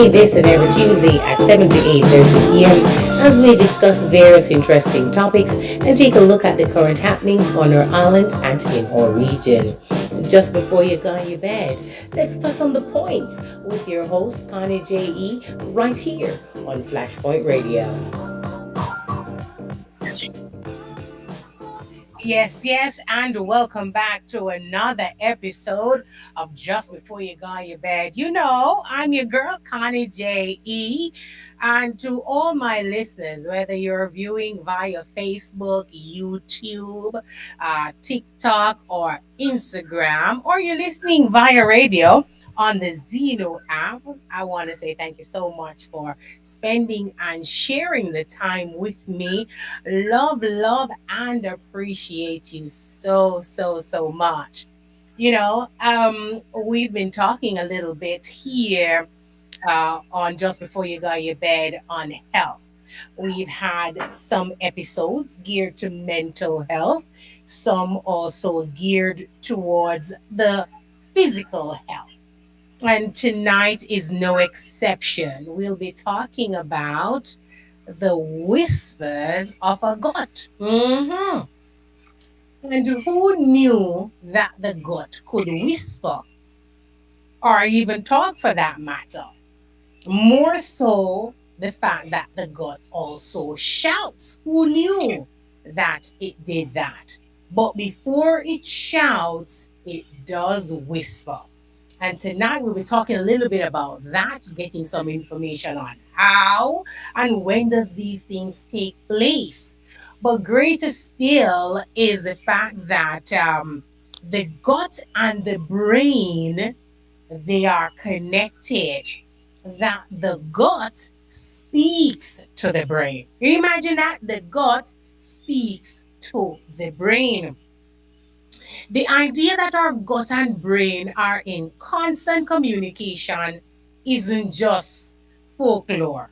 me this and every Tuesday at 7 to 8:30 p.m. as we discuss various interesting topics and take a look at the current happenings on our island and in our region. Just before you go on your bed, let's touch on the points with your host, Connie JE, right here on Flashpoint Radio. Yes, and welcome back to another episode of Just Before You Go on Your Bed. I'm your girl, Connie JE. And to all my listeners, whether you're viewing via Facebook, YouTube, TikTok, or Instagram, or you're listening via radio on the Zeno app, I want to say thank you so much for spending and sharing the time with me. Love, and appreciate you so much. We've been talking a little bit here on Just Before You Go to Your Bed on health. We've had some episodes geared to mental health, some also geared towards the physical health. And tonight is no exception. We'll be talking about the whispers of a gut. And who knew that the gut could whisper or even talk for that matter? More so, the fact that the gut also shouts. Who knew that it did that? But before it shouts, it does whisper. And tonight we'll be talking a little bit about that, getting some information on how and when does these things take place. But greater still is the fact that the gut and the brain, they are connected. That the gut speaks to the brain. Imagine that the gut speaks to the brain. The idea that our gut and brain are in constant communication isn't just folklore.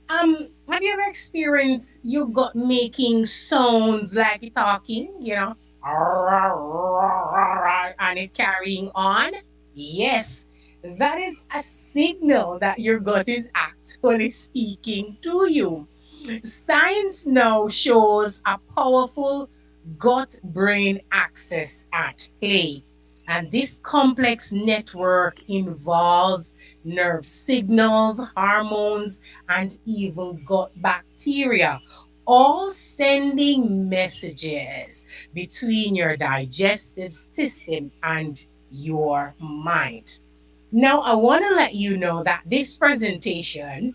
Have you ever experienced your gut making sounds like it's talking, and it carrying on? Yes, that is a signal that your gut is actually speaking to you. Science now shows a powerful gut brain axis at play. And this complex network involves nerve signals, hormones, and even gut bacteria, all sending messages between your digestive system and your mind. Now, I want to let you know that this presentation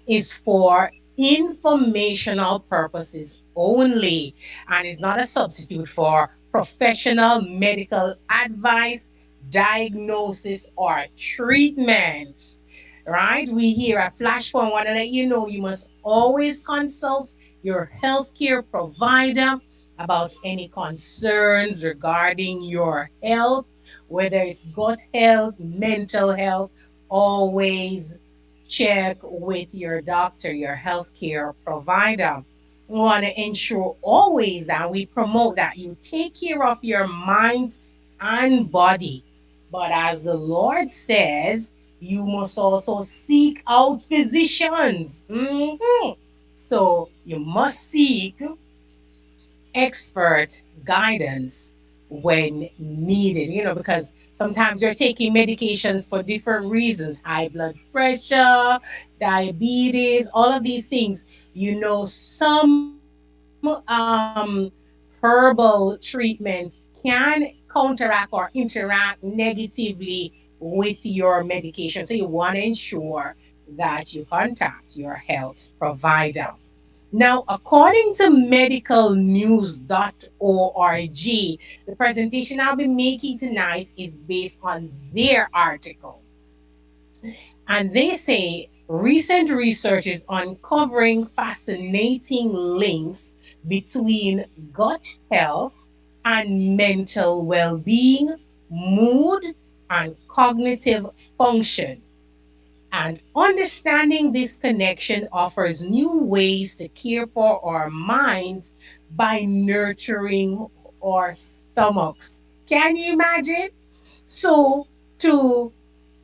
is for informational purposes only and is not a substitute for professional medical advice, diagnosis, or treatment. Right? We here at Flashpoint want to let you know you must always consult your healthcare provider about any concerns regarding your health, whether it's gut health, mental health. Always check with your doctor, your healthcare provider. We want to ensure always that we promote that you take care of your mind and body. But as the Lord says, you must also seek out physicians. So you must seek expert guidance when needed, because sometimes you're taking medications for different reasons: high blood pressure, diabetes, all of these things. Some herbal treatments can counteract or interact negatively with your medication. So you want to ensure that you contact your health provider. Now, according to medicalnews.org, the presentation I'll be making tonight is based on their article. And they say recent research is uncovering fascinating links between gut health and mental well being, mood, and cognitive function. And understanding this connection offers new ways to care for our minds by nurturing our stomachs. Can you imagine? So, to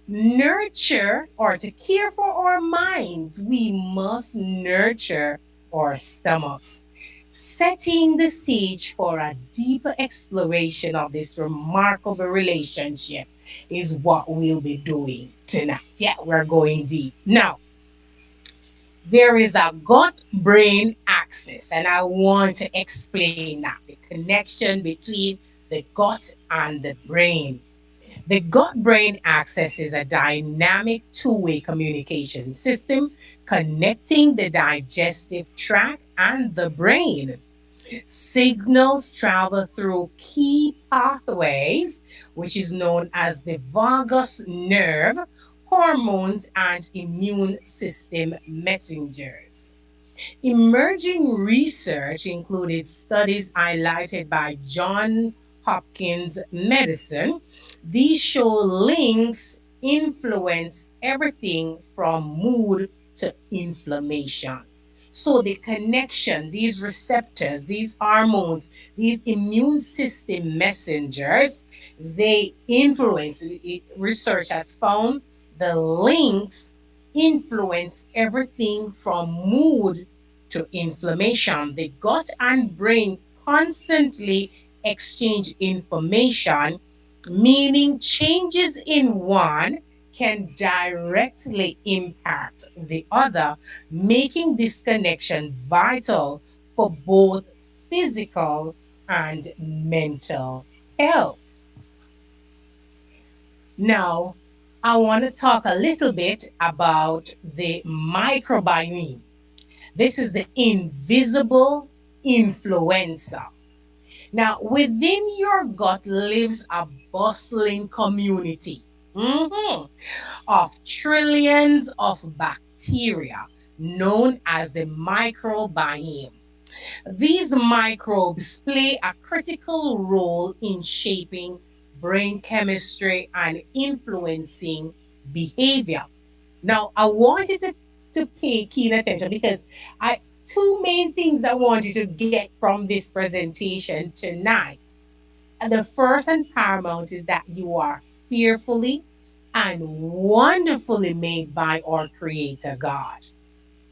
nurture or to care for our minds, we must nurture our stomachs, setting the stage for a deeper exploration of this remarkable relationship is what we'll be doing tonight. Yeah, we're going deep. Now, there is a gut brain axis, and I want to explain that the connection between the gut and the brain. The gut brain axis is a dynamic two-way communication system connecting the digestive tract and the brain. Signals travel through key pathways, which is known as the vagus nerve, hormones, and immune system messengers. Emerging research included studies highlighted by John Hopkins Medicine. These show links influence everything from mood to inflammation. So, the connection, these receptors, these hormones, these immune system messengers, they influence. Research has found the links influence everything from mood to inflammation. The gut and brain constantly exchange information, meaning changes in one can directly impact the other, making this connection vital for both physical and mental health. Now, I want to talk a little bit about the microbiome. This is the invisible influencer. Now, within your gut lives a bustling community of trillions of bacteria known as the microbiome. These microbes play a critical role in shaping brain chemistry and influencing behavior. Now, I want you to pay keen attention because I two main things I want you to get from this presentation tonight. The first and paramount is that you are fearfully and wonderfully made by our Creator God.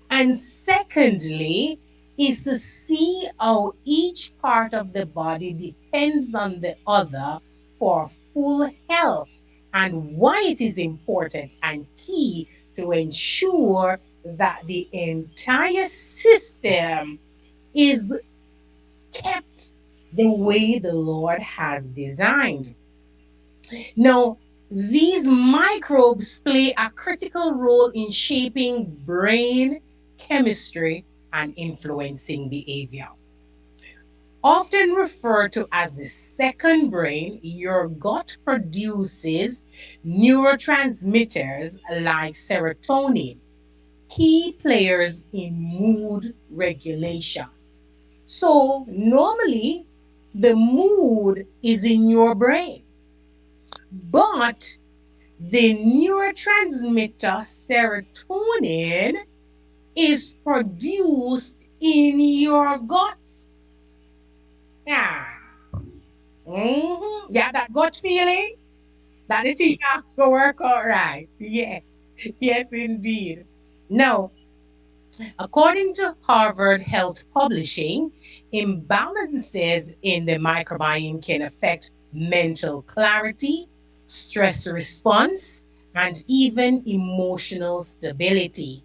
And secondly, is to see how each part of the body depends on the other for full health and why it is important and key to ensure that the entire system is kept the way the Lord has designed. Now, these microbes play a critical role in shaping brain chemistry and influencing behavior. Often referred to as the second brain, your gut produces neurotransmitters like serotonin, key players in mood regulation. So, normally, the mood is in your brain, but the neurotransmitter serotonin is produced in your gut. Yeah. Yeah, that gut feeling, that it is not going to work out right. Yes. Yes, indeed. Now, according to Harvard Health Publishing, imbalances in the microbiome can affect mental clarity, stress response, and even emotional stability.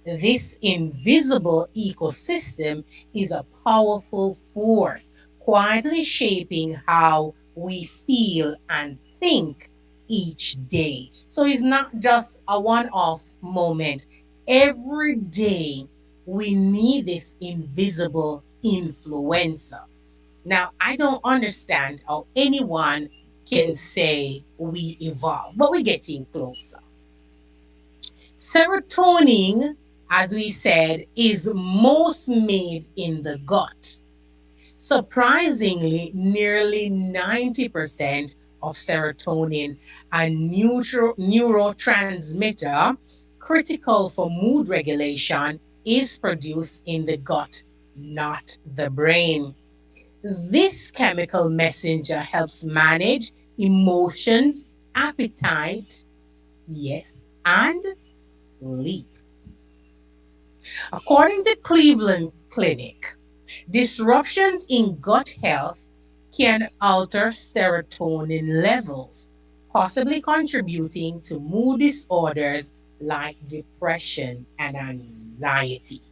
This invisible ecosystem is a powerful force, quietly shaping how we feel and think each day. So it's not just a one off moment. Every day, we need this invisible influencer. Now, I don't understand how anyone can say we evolve, but we're getting closer. Serotonin, as we said, is most made in the gut. Surprisingly, nearly 90% of serotonin, a neurotransmitter critical for mood regulation, is produced in the gut, not the brain. This chemical messenger helps manage emotions, appetite, Yes, and sleep. According to Cleveland Clinic, disruptions in gut health can alter serotonin levels, possibly contributing to mood disorders like depression and anxiety.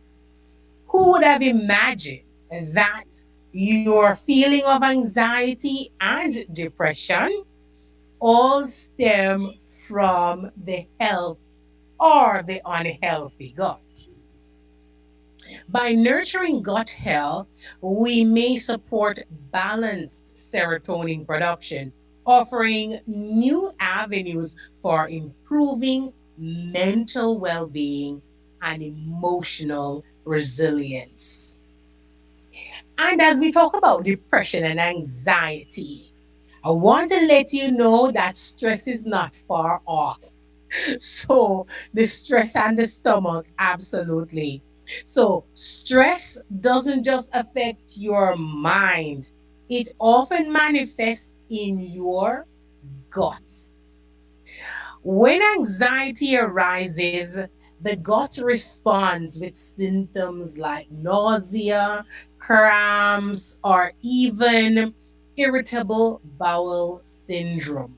Who would have imagined that your feeling of anxiety and depression all stem from the health or the unhealthy gut? By nurturing gut health, we may support balanced serotonin production, offering new avenues for improving mental well being and emotional resilience. And as we talk about depression and anxiety, I want to let you know that stress is not far off. So, the stress and the stomach, absolutely. So, stress doesn't just affect your mind, it often manifests in your gut. When anxiety arises, the gut responds with symptoms like nausea, cramps, or even irritable bowel syndrome.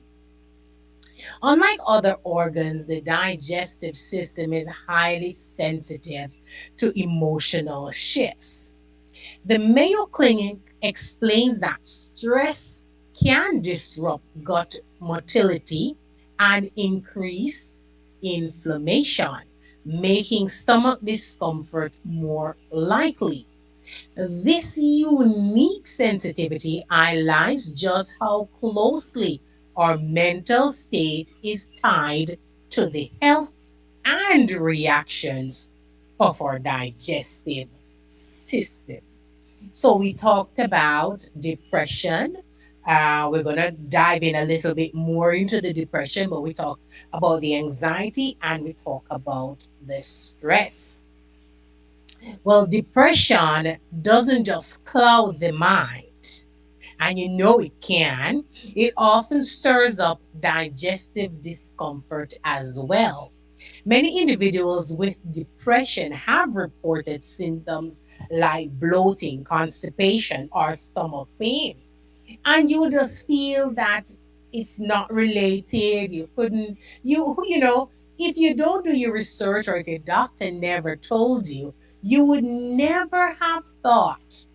Unlike other organs, the digestive system is highly sensitive to emotional shifts. The Mayo Clinic explains that stress can disrupt gut motility and increase inflammation, making stomach discomfort more likely. This unique sensitivity highlights just how closely our mental state is tied to the health and reactions of our digestive system. So, we talked about depression. We're going to dive in a little bit more into the depression, but we talk about the anxiety and we talk about the stress. Well, depression doesn't just cloud the mind, and you know it can. It often stirs up digestive discomfort as well. Many individuals with depression have reported symptoms like bloating, constipation, or stomach pain. And you just feel that it's not related. You couldn't, you know, if you don't do your research or if your doctor never told you, you would never have thought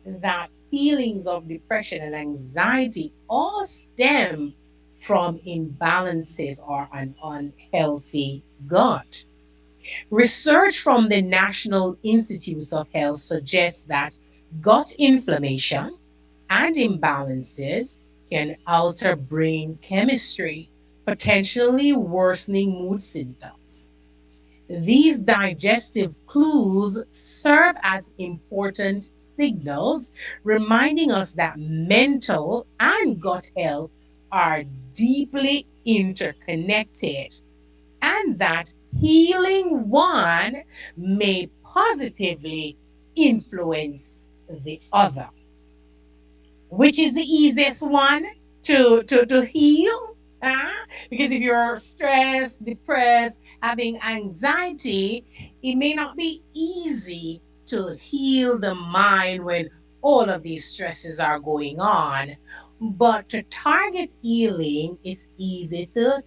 that feelings of depression and anxiety all stem from imbalances or an unhealthy gut. Research from the National Institutes of Health suggests that gut inflammation and imbalances can alter brain chemistry, potentially worsening mood symptoms. These digestive clues serve as important signals, reminding us that mental and gut health are deeply interconnected and that healing one may positively influence the other. Which is the easiest one to heal? Because if you're stressed, depressed, having anxiety, it may not be easy to heal the mind when all of these stresses are going on. But to target healing is easy to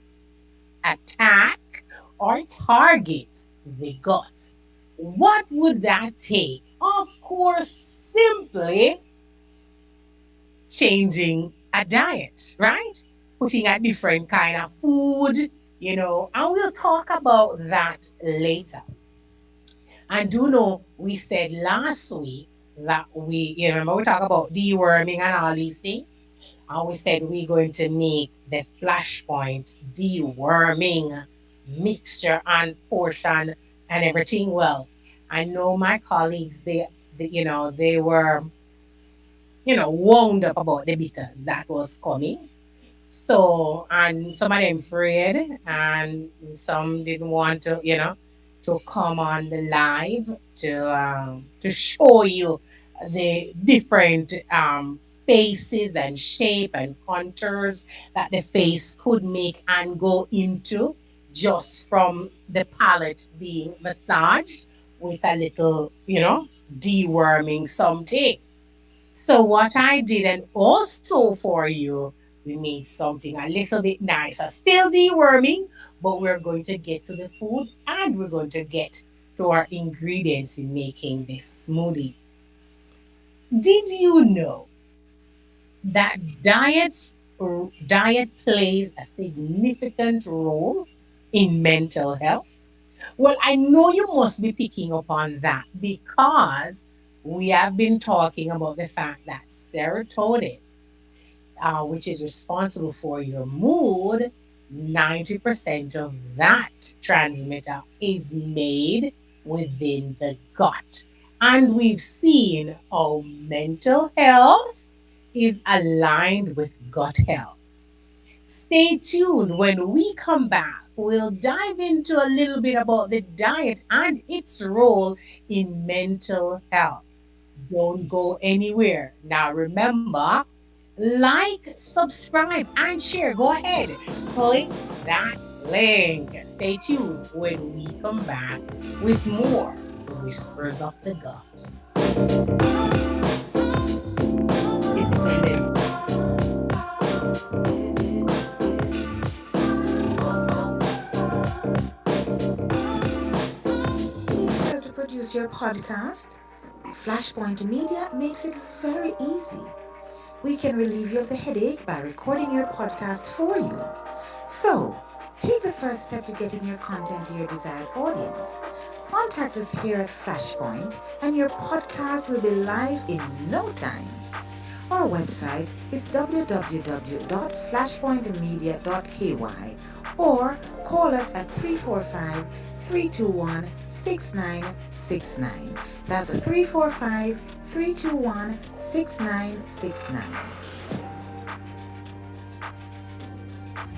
attack or target the gut. What would that take? Of course, simply changing a diet, right? Putting a different kind of food, and we'll talk about that later. And do know we said last week that remember we talk about deworming and all these things? And we said we're going to make the flashpoint deworming mixture and portion and everything. Well, I know my colleagues, they were, wound up about the bitters that was coming. So, and some of them afraid, and some didn't want to come on the live to show you the different faces and shape and contours that the face could make and go into just from the palate being massaged with a little, deworming something. So what I did, and also for you, we made something a little bit nicer. Still deworming, but we're going to get to the food and we're going to get to our ingredients in making this smoothie. Did you know that diet plays a significant role in mental health? Well, I know you must be picking up on that because we have been talking about the fact that serotonin, which is responsible for your mood, 90% of that transmitter is made within the gut. And we've seen how mental health is aligned with gut health. Stay tuned. When we come back, we'll dive into a little bit about the diet and its role in mental health. Don't go anywhere. Now, remember, like, subscribe, and share. Go ahead, click that link. Stay tuned when we come back with more Whispers of the Gut. Independence. Eager to produce your podcast? Flashpoint Media makes it very easy. We can relieve you of the headache by recording your podcast for you. So, take the first step to getting your content to your desired audience. Contact us here at Flashpoint, and your podcast will be live in no time. Our website is www.flashpointmedia.ky or call us at 345-321-6969. That's 345-321-6969.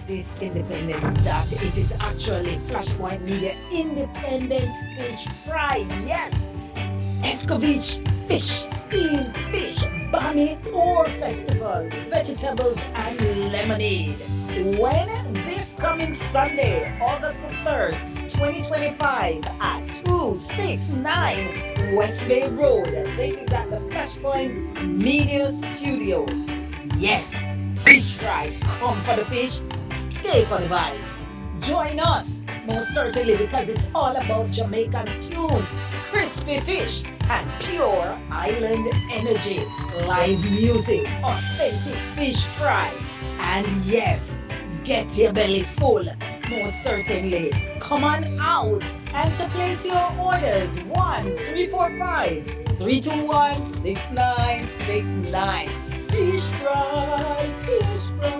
This independence that it is actually Flashpoint Media Independence Fish Fry. Yes, Escovitch fish, steamed fish, Bami or festival, vegetables and lemonade. When? This coming Sunday, August the 3rd, 2025 at 269 West Bay Road. This is at the Flashpoint Media Studio. Yes, fish fry. Come for the fish, stay for the vibes. Join us, most certainly, because it's all about Jamaican tunes, crispy fish, and pure island energy. Live music, authentic fish fry. And yes, get your belly full, most certainly. Come on out and to place your orders 1-345-321-6969. Fish fry, fish fry.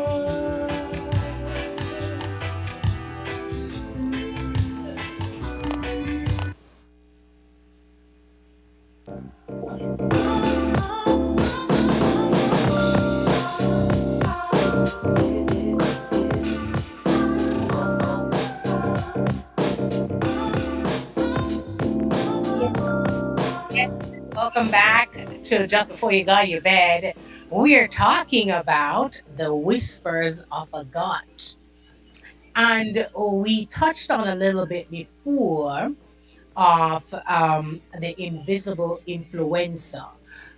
Yes, welcome back to Just Before You Got Your Bed. We're talking about the whispers of a gut. And we touched on a little bit before of the invisible influencer,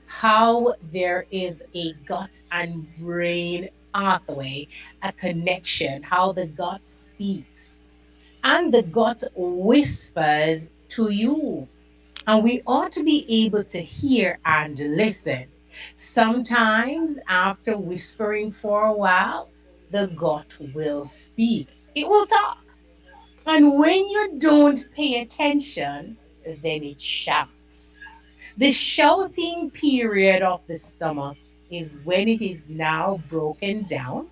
how there is a gut and brain pathway, a connection, how the gut speaks and the gut whispers to you. And we ought to be able to hear and listen. Sometimes, after whispering for a while, the gut will speak, it will talk. And when you don't pay attention, then it shouts. The shouting period of the stomach is when it is now broken down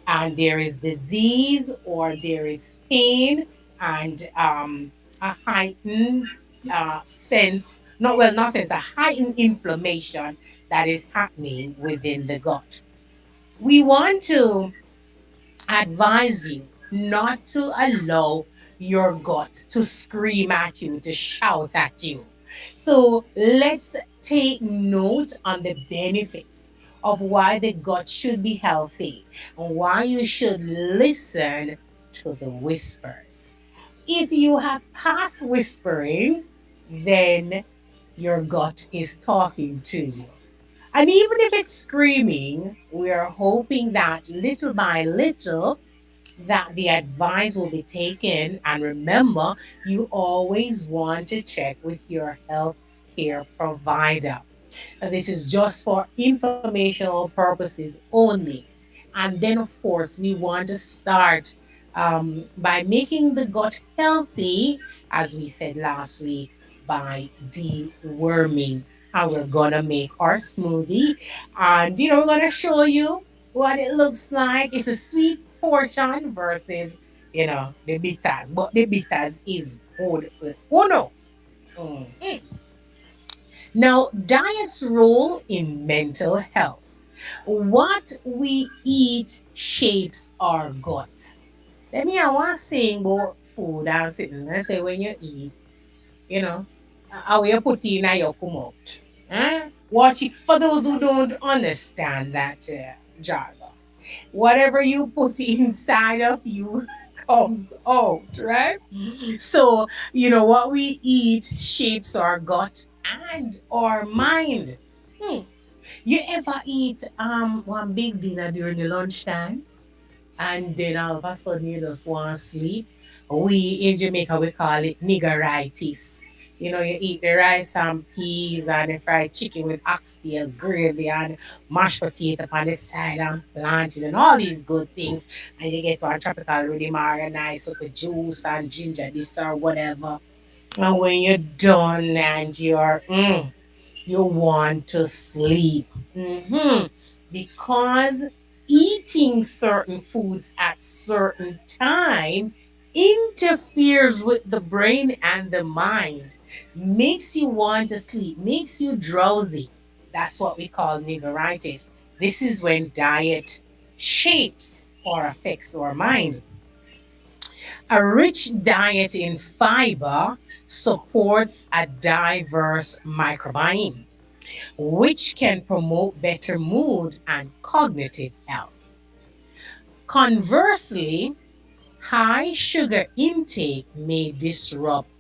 and there is disease or there is pain and a heightened sense, not sense, a heightened inflammation that is happening within the gut. We want to advise you not to allow your gut to scream at you, to shout at you. So let's take note on the benefits of why the gut should be healthy and why you should listen to the whispers. If you have past whispering, then your gut is talking to you. And even if it's screaming, we are hoping that little by little that the advice will be taken. And remember, you always want to check with your health care provider. This is just for informational purposes only. And then, of course, we want to start by making the gut healthy, as we said last week, by deworming. How we're gonna make our smoothie, and we're gonna show you what it looks like. It's a sweet portion versus the bitters, but the bitters is good. Oh no. Mhm. Now, diet's role in mental health. What we eat shapes our gut. Let me I want to sing about food and sitting. I say when you eat, you know, how you put in and you come out. Watch it. For those who don't understand that jargon, whatever you put inside of you comes out, right? So, what we eat shapes our gut and our mind. Hmm. You ever eat one big dinner during the lunchtime and then all of a sudden you just want to sleep? We in Jamaica we call it niggeritis. You eat the rice and peas and the fried chicken with oxtail gravy and mashed potato on the side and plantain and all these good things. And you get one tropical rhythm or a nice with juice and ginger, this or whatever. And when you're done and you want to sleep. Because eating certain foods at certain time interferes with the brain and the mind, makes you want to sleep, makes you drowsy. That's what we call niggeritis. This is when diet shapes or affects our mind. A rich diet in fiber supports a diverse microbiome, which can promote better mood and cognitive health. Conversely, high sugar intake may disrupt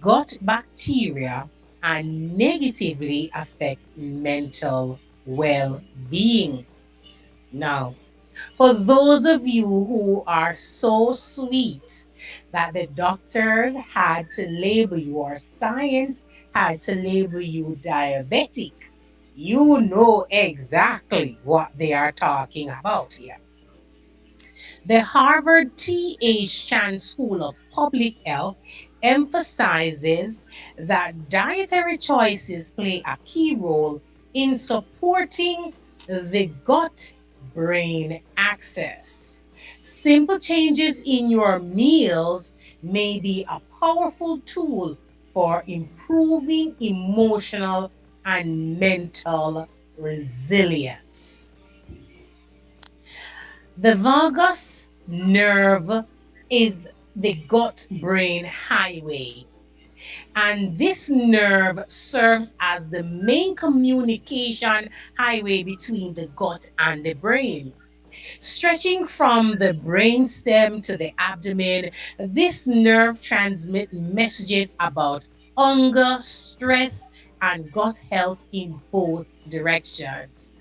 gut bacteria and negatively affect mental well being. Now, for those of you who are so sweet that the doctors had to label you, or science had to label you diabetic, you know exactly what they are talking about here. The Harvard T.H. Chan School of Public Health emphasizes that dietary choices play a key role in supporting the gut brain axis. Simple changes in your meals may be a powerful tool for improving emotional and mental resilience. The vagus nerve is the gut brain highway, and this nerve serves as the main communication highway between the gut and the brain. Stretching from the brainstem to the abdomen, this nerve transmits messages about hunger, stress, and gut health in both directions.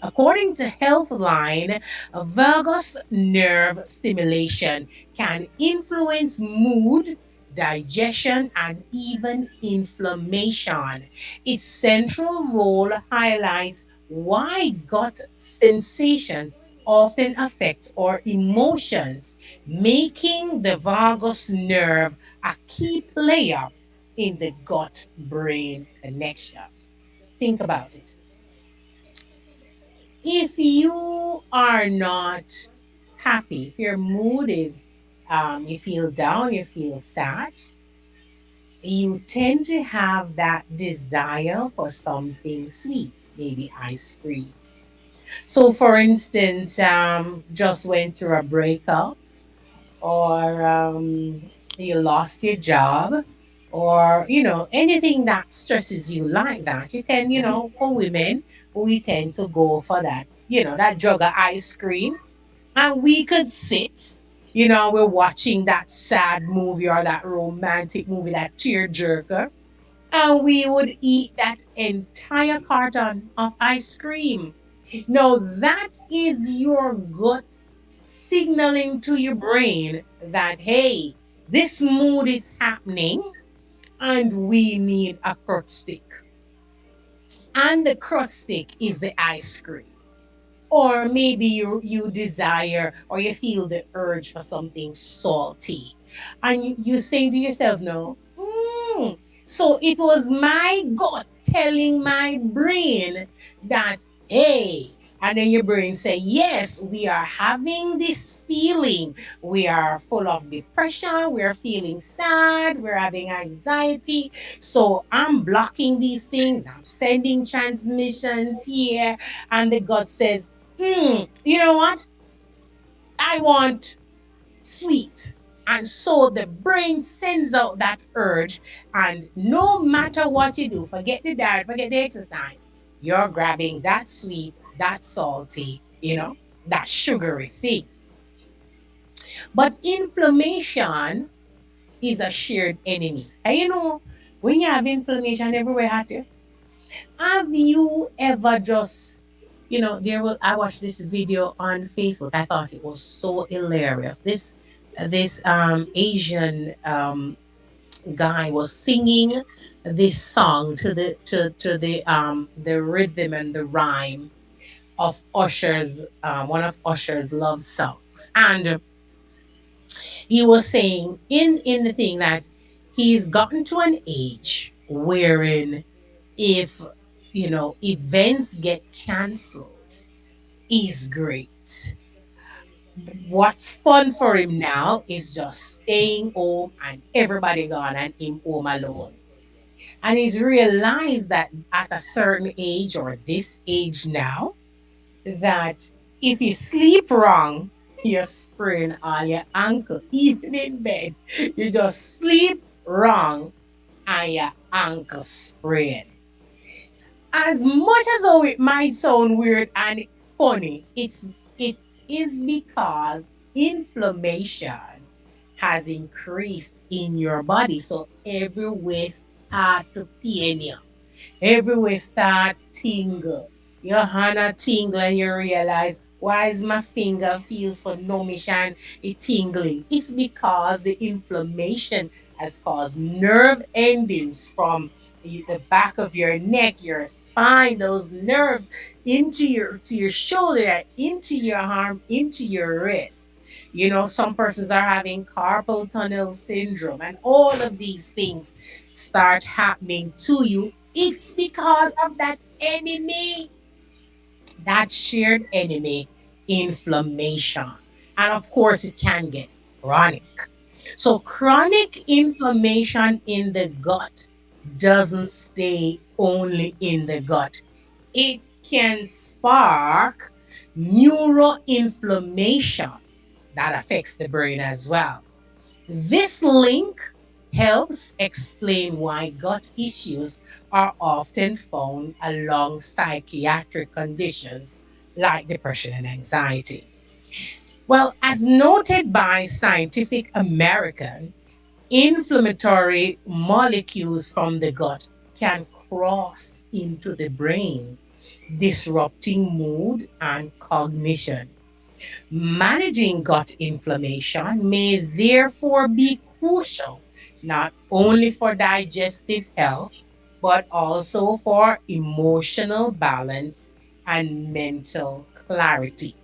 According to Healthline, vagus nerve stimulation can influence mood, digestion, and even inflammation. Its central role highlights why gut sensations often affect our emotions, making the vagus nerve a key player in the gut brain connection. Think about it. If you are not happy, if your mood is, you feel down, you feel sad, you tend to have that desire for something sweet, maybe ice cream. So, for instance, just went through a breakup, or you lost your job, or anything that stresses you like that, you tend, for women, we tend to go for that, that jug of ice cream, and we could sit. We're watching that sad movie or that romantic movie, that tearjerker, and we would eat that entire carton of ice cream. Now, that is your gut signaling to your brain that, hey, this mood is happening and we need a crust stick. And the crust stick is the ice cream. Or maybe you desire or you feel the urge for something salty. And you saying to yourself, no, so it was my gut telling my brain that, hey, and then your brain say, yes, we are having this feeling. We are full of depression. We're feeling sad. We're having anxiety. So I'm blocking these things. I'm sending transmissions here. And the gut says, you know what? I want sweet. And so the brain sends out that urge. And no matter what you do, forget the diet, forget the exercise, you're grabbing that sweet, that salty, that sugary thing. But inflammation is a shared enemy. And when you have inflammation everywhere, have you ever just, I watched this video on Facebook. I thought it was so hilarious. This Asian guy was singing this song to the rhythm and the rhyme of Usher's one of Usher's love songs. And he was saying in the thing that he's gotten to an age wherein if events get cancelled is great. What's fun for him now is just staying home and everybody gone and him home alone. And he's realized that at a certain age or this age now, that if you sleep wrong, you sprain all your ankle, even in bed. You just sleep wrong and your ankle sprain. As much as though it might sound weird and funny, it is because inflammation has increased in your body. So everywhere start to pain you. Everywhere start tingle. Your hand a tingle and you realize, why is my finger feels so numbing and it tingling? It's because the inflammation has caused nerve endings from the back of your neck, your spine, those nerves into your shoulder, into your arm, into your wrists. Some persons are having carpal tunnel syndrome, and all of these things start happening to you. It's because of that enemy, that shared enemy, inflammation. And of course, it can get chronic. So, chronic inflammation in the gut doesn't stay only in the gut, it can spark neuroinflammation that affects the brain as well. This link helps explain why gut issues are often found along psychiatric conditions like depression and anxiety. Well, as noted by Scientific American, inflammatory molecules from the gut can cross into the brain, disrupting mood and cognition. Managing gut inflammation may therefore be crucial not only for digestive health, but also for emotional balance and mental clarity.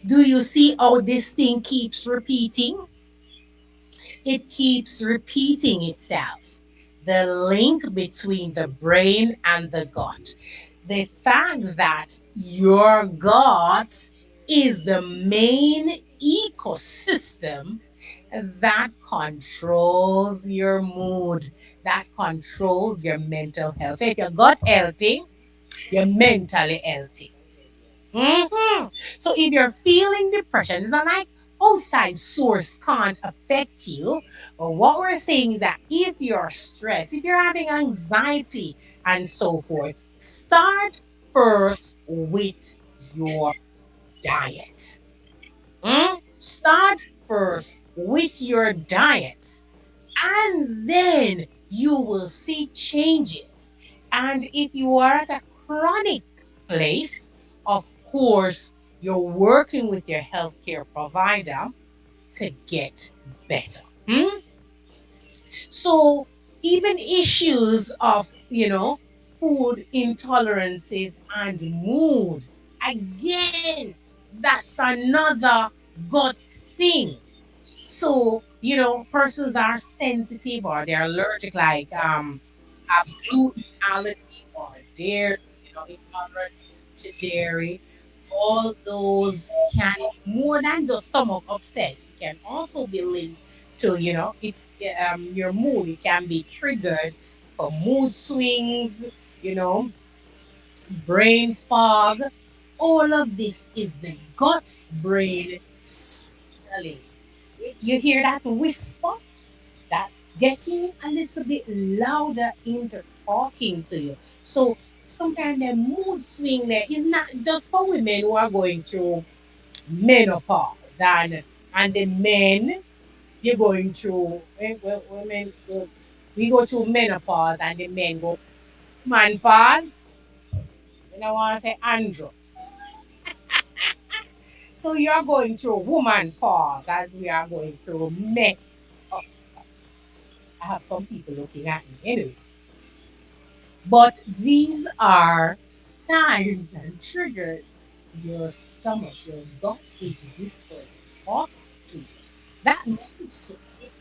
Do you see how this thing keeps repeating? It keeps repeating itself. The link between the brain and the gut. The fact that your gut is the main ecosystem that controls your mood, that controls your mental health. So if your gut healthy, you're mentally healthy. So if you're feeling depression, it's not like outside source can't affect you. But what we're saying is that if you're stressed, if you're having anxiety and so forth, start first with your diet. Start first with your diet, and then you will see changes. And if you are at a chronic place, of course, you're working with your healthcare provider to get better. So even issues of, food intolerances and mood, again, that's another gut thing. So, persons are sensitive or they're allergic, like have gluten allergy or dairy, intolerance to dairy. All those can be more than just stomach upset. It can also be linked to, it's your mood. It can be triggers for mood swings, you know, brain fog. All of this is the gut brain signaling. You hear that whisper? That's getting a little bit louder into talking to you. So sometimes the mood swing there is not just for women who are going through menopause, and the men, you're going through women go, we go through menopause and the men go man pause. You know what I say, Andrew. So you're going through woman pause as we are going through men. Oh, I have some people looking at me anyway. But these are signs and triggers. Your stomach, your gut is whispering, talk to you. That mood swing is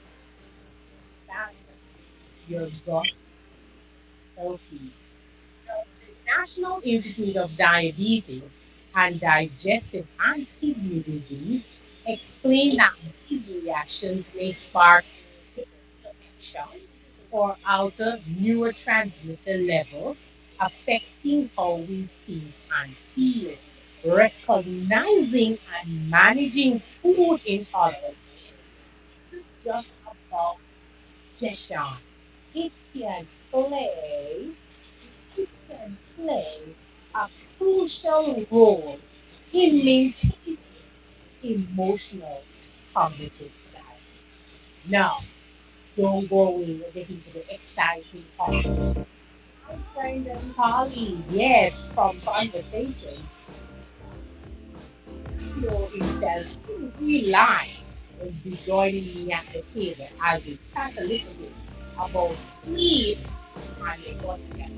that your gut healthy. The National Institute of Diabetes and Digestive and Kidney Disease explain that these reactions may spark inflammation or alter neurotransmitter levels, affecting how we think and feel. Recognizing and managing food intolerance isn't just about digestion. It can play, it can play a crucial role in maintaining emotional cognitive clarity. Now, don't go away, we're getting to the exciting part. My friend and colleague, yes, from conversation, himself in real life will be joining me at the table as we chat a little bit about sleep and what can.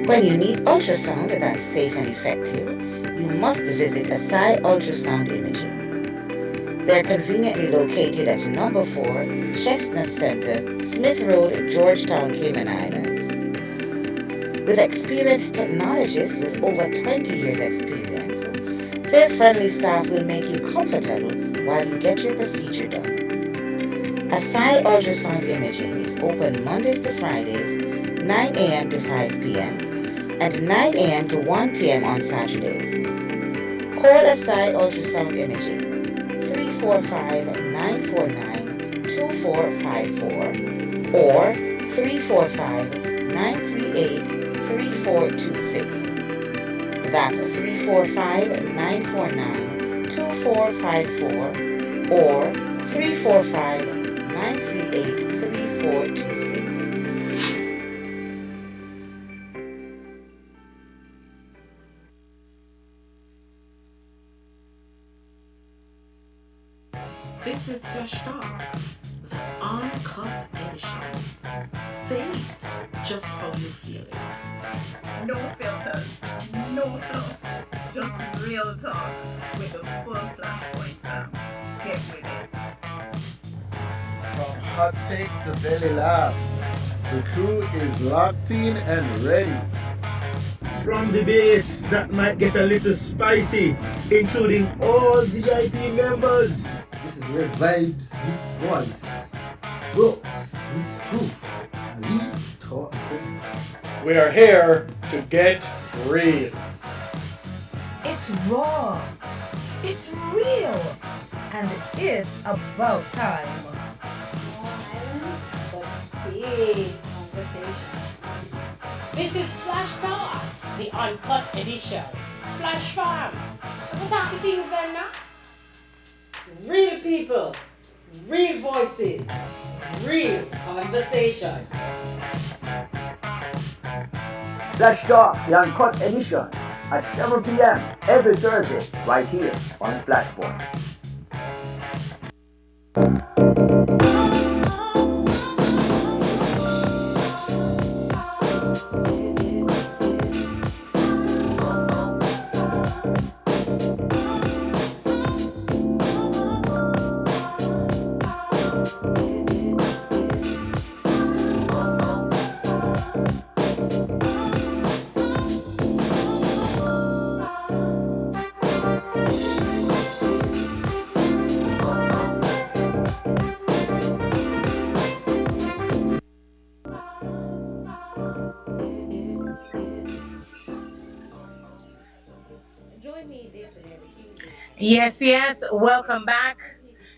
When you need ultrasound that's safe and effective, you must visit Asai Ultrasound Imaging. They're conveniently located at number 4 Chestnut Center, Smith Road, Georgetown, Cayman Islands. With experienced technologists with over 20 years experience, their friendly staff will make you comfortable while you get your procedure done. Asai Ultrasound Imaging is open Mondays to Fridays, 9 a.m. to 5 p.m. and 9 a.m. to 1 p.m. on Saturdays. Call Asai Ultrasound Imaging 345-949-2454 or 345-938-3426. That's 345-949-2454 or 345-938-3426. This is Fresh Talk, the uncut edition. Say it just how you feel it. No filters, no fluff, just real talk with the full Flashpoint fam. Get with it. From hot takes to belly laughs, The crew is locked in and ready. From debates that might get a little spicy, including all VIP members. This is where vibes meets voice, jokes meets truth, and we talk things. We are here to get real. It's raw, it's real, and it's about time. Small items, but big conversations. This is Flash Talks, the uncut edition. Flash Farm. What are the things then now? Real people, real voices, real conversations. Flash Talk, the Uncut Edition, at 7 p.m. every Thursday, right here on Flashpoint. Join me this and every Tuesday. Yes, yes. Welcome back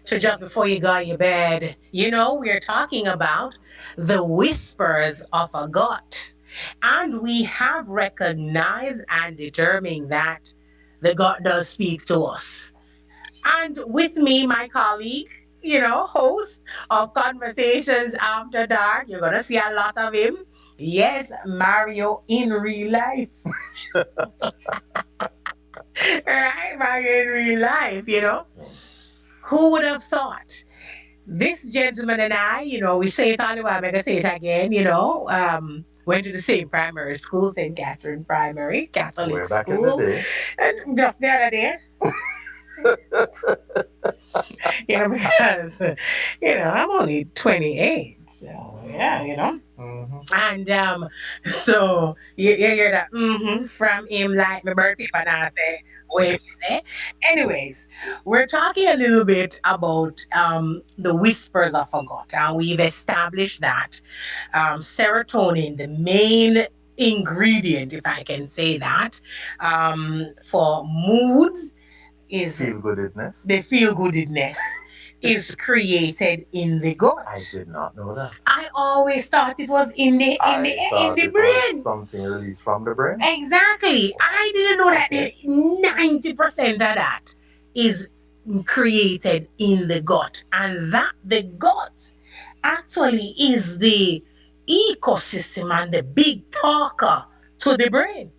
to Just Before You Go to Your Bed. You know, we're talking about the whispers of a gut. And we have recognized and determined that the gut does speak to us. And with me, my colleague, host of Conversations After Dark. You're going to see a lot of him. Yes, Mario in real life. Right, Mario in real life. Who would have thought? This gentleman and I, we say it all the while, I'm going to say it again. Went to the same primary school, St. Catherine Primary, Catholic Way back in school. the day. And just the other day, because, I'm only 28. So, yeah. And so you hear that from him like my bird people now say, wait, say. Anyways, we're talking a little bit about the whispers of a gut, and we've established that serotonin, the main ingredient, if I can say that, for mood is Feel goodness. the feel goodness is created in the gut. I did not know that. I always thought it was in the thought it brain. was something released from the brain. Exactly. I didn't know that 90% of that is created in the gut, and that the gut actually is the ecosystem and the big talker to the brain.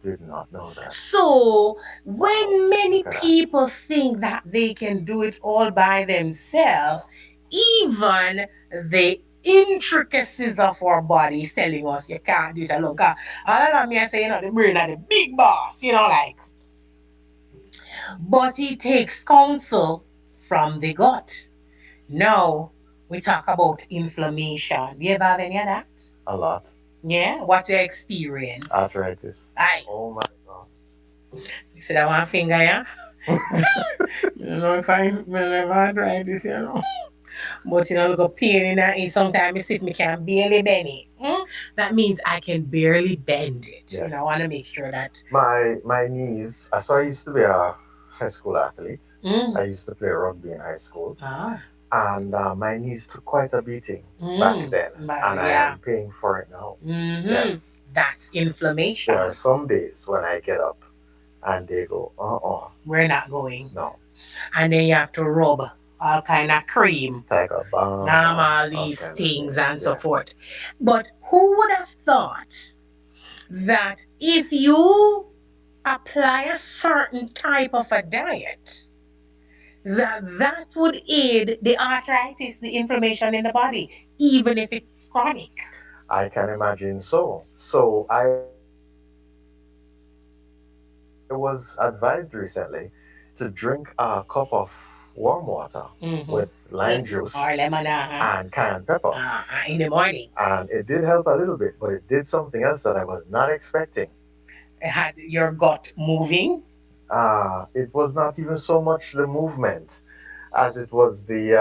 Did not know that. So when many Look at that. people think that they can do it all by themselves, even the intricacies of our body is telling us you can't do it alone. 'Cause all of me I say, the brain are the big boss, like. But it takes counsel from the gut. Now we talk about inflammation. Do you ever have any of that? A lot. Yeah? What's your experience? Arthritis. Aye. Oh my God. You see that one finger, yeah? If I never arthritis. But look a pain in it. Sometimes if me can barely bend it. That means I can barely bend it. Yes. I want to make sure that. My knees. So I used to be a high school athlete. Mm. I used to play rugby in high school. Ah. And my knees took quite a beating back then. But, And I yeah. am paying for it now. Mm-hmm. Yes. That's inflammation. There are some days when I get up and they go, We're not going. no. And then you have to rub all kind of cream. Take a balm. All these kind of things things, and so yeah. forth. But who would have thought that if you apply a certain type of a diet, that would aid the arthritis, the inflammation in the body, even if it's chronic? I can imagine so. So I was advised recently to drink a cup of warm water Mm-hmm. with lime Or juice lemon, and cayenne pepper. in the mornings. And it did help a little bit, but it did something else that I was not expecting. It had your gut moving. It was not even so much the movement as it was the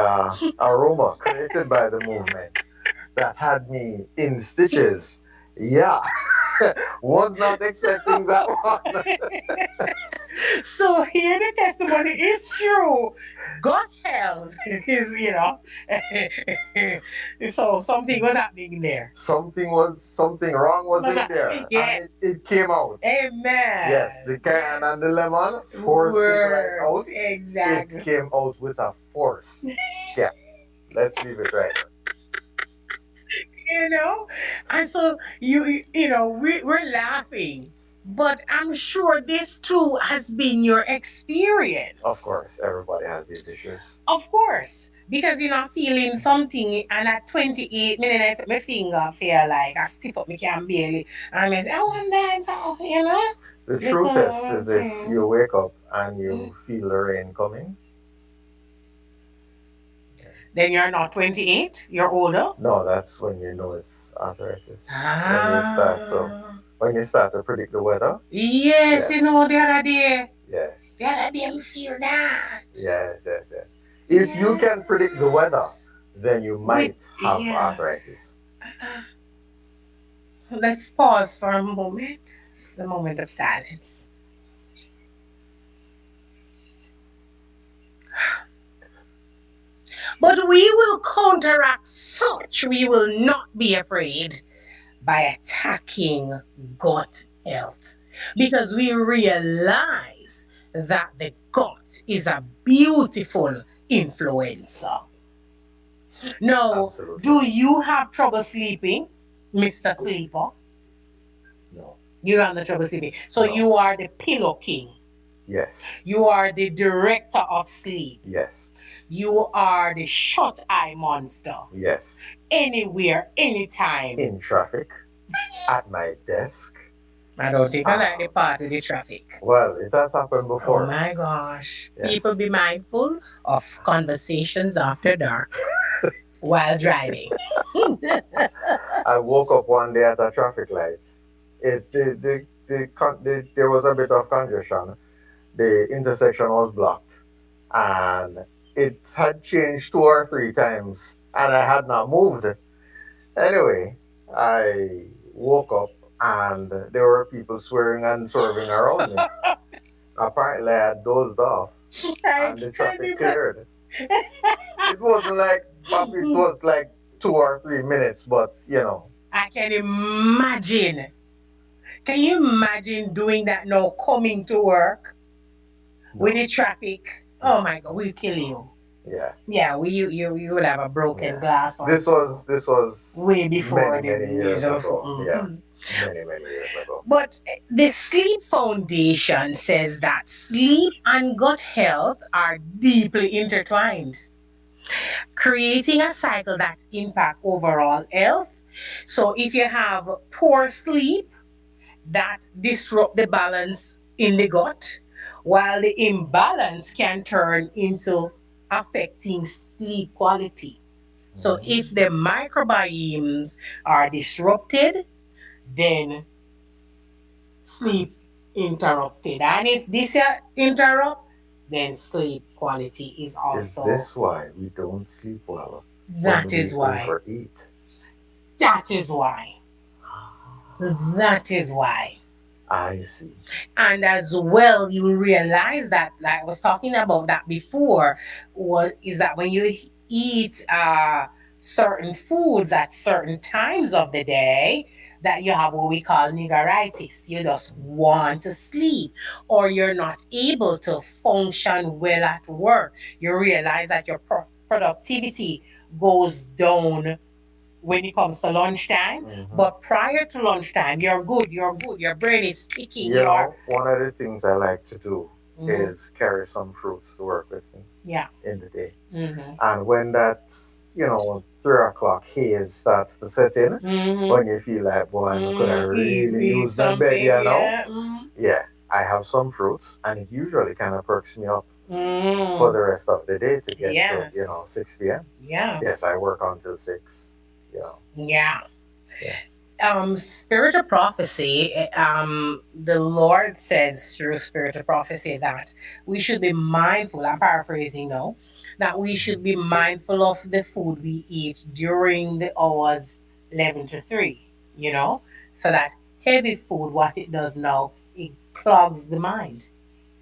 aroma created by the movement that had me in stitches. Yeah, was not expecting that one. So here the testimony is true. Gut health is, so something was happening there. Something wrong was in there. Yes. And it came out. Amen. Yes, the cayenne and the lemon forced it right out. Works, exactly. It came out with a force. Yeah, let's leave it right. you know and so we're laughing, but I'm sure this too has been your experience. Of course, everybody has these issues. Of course, because feeling something, and at 28 minutes my finger feel like I stiff up, me can barely, and I say I wonder if The true test is if you wake up and you feel the rain coming. Then you're not 28, you're older. No, that's when you know it's arthritis. Ah. When you start to predict the weather. Yes, Yes. The other day. Yes. The other day, I feel that. Yes. If you can predict the weather, then you might have arthritis. Let's pause for a moment. It's a moment of silence. But we will counteract such. We will not be afraid by attacking gut health, because we realize that the gut is a beautiful influencer. Now, Absolutely. do you have trouble sleeping, Mr. Sleeper? No. You don't have no trouble sleeping. So No. you are the pillow king. Yes. You are the director of sleep. Yes. You are the shut eye monster. Yes. Anywhere, anytime. In traffic, at my desk. I don't think I like the part of the traffic. Well, it has happened before. Oh my gosh. Yes. People be mindful of conversations after dark while driving. I woke up one day at a traffic light. There was a bit of congestion. The intersection was blocked, and it had changed 2 or 3 times, and I had not moved. Anyway, I woke up, and there were people swearing and swerving around me. Apparently, I had dozed off, and the traffic cleared. It wasn't like, it was like 2 or 3 minutes, but I can imagine. Can you imagine doing that now, coming to work with the traffic? Oh my God, we'll kill you. Yeah. Yeah, you will have a broken glass. This was way before many years ago. Mm-hmm. Yeah, many years ago. But the Sleep Foundation says that sleep and gut health are deeply intertwined, creating a cycle that impacts overall health. So if you have poor sleep, that disrupt the balance in the gut, while the imbalance can turn into affecting sleep quality. So if the microbiomes are disrupted, then sleep interrupted. And if this interrupt, then sleep quality is also. Is this why we don't sleep well? That is why. Overeat. That is why. That is why. I see. And as well, you realize that, like I was talking about that before, is that when you eat certain foods at certain times of the day, that you have what we call niggeritis. You just want to sleep, or you're not able to function well at work. You realize that your productivity goes down when it comes to lunchtime, but prior to lunchtime, you're good, your brain is speaking. One of the things I like to do is carry some fruits to work with me in the day. And when that, 3 o'clock haze starts to set in, when you feel like, boy, could I really use my bed, Yeah, I have some fruits, and it usually kind of perks me up. for Mm. the rest of the day to get to, Yes. 6 p.m. Yeah. Yes, I work until 6. You know. Yeah. Yeah. Spirit of prophecy, the Lord says through spirit of prophecy that we should be mindful, I'm paraphrasing now, that we should be mindful of the food we eat during the hours 11 to 3, so that heavy food, what it does now, it clogs the mind,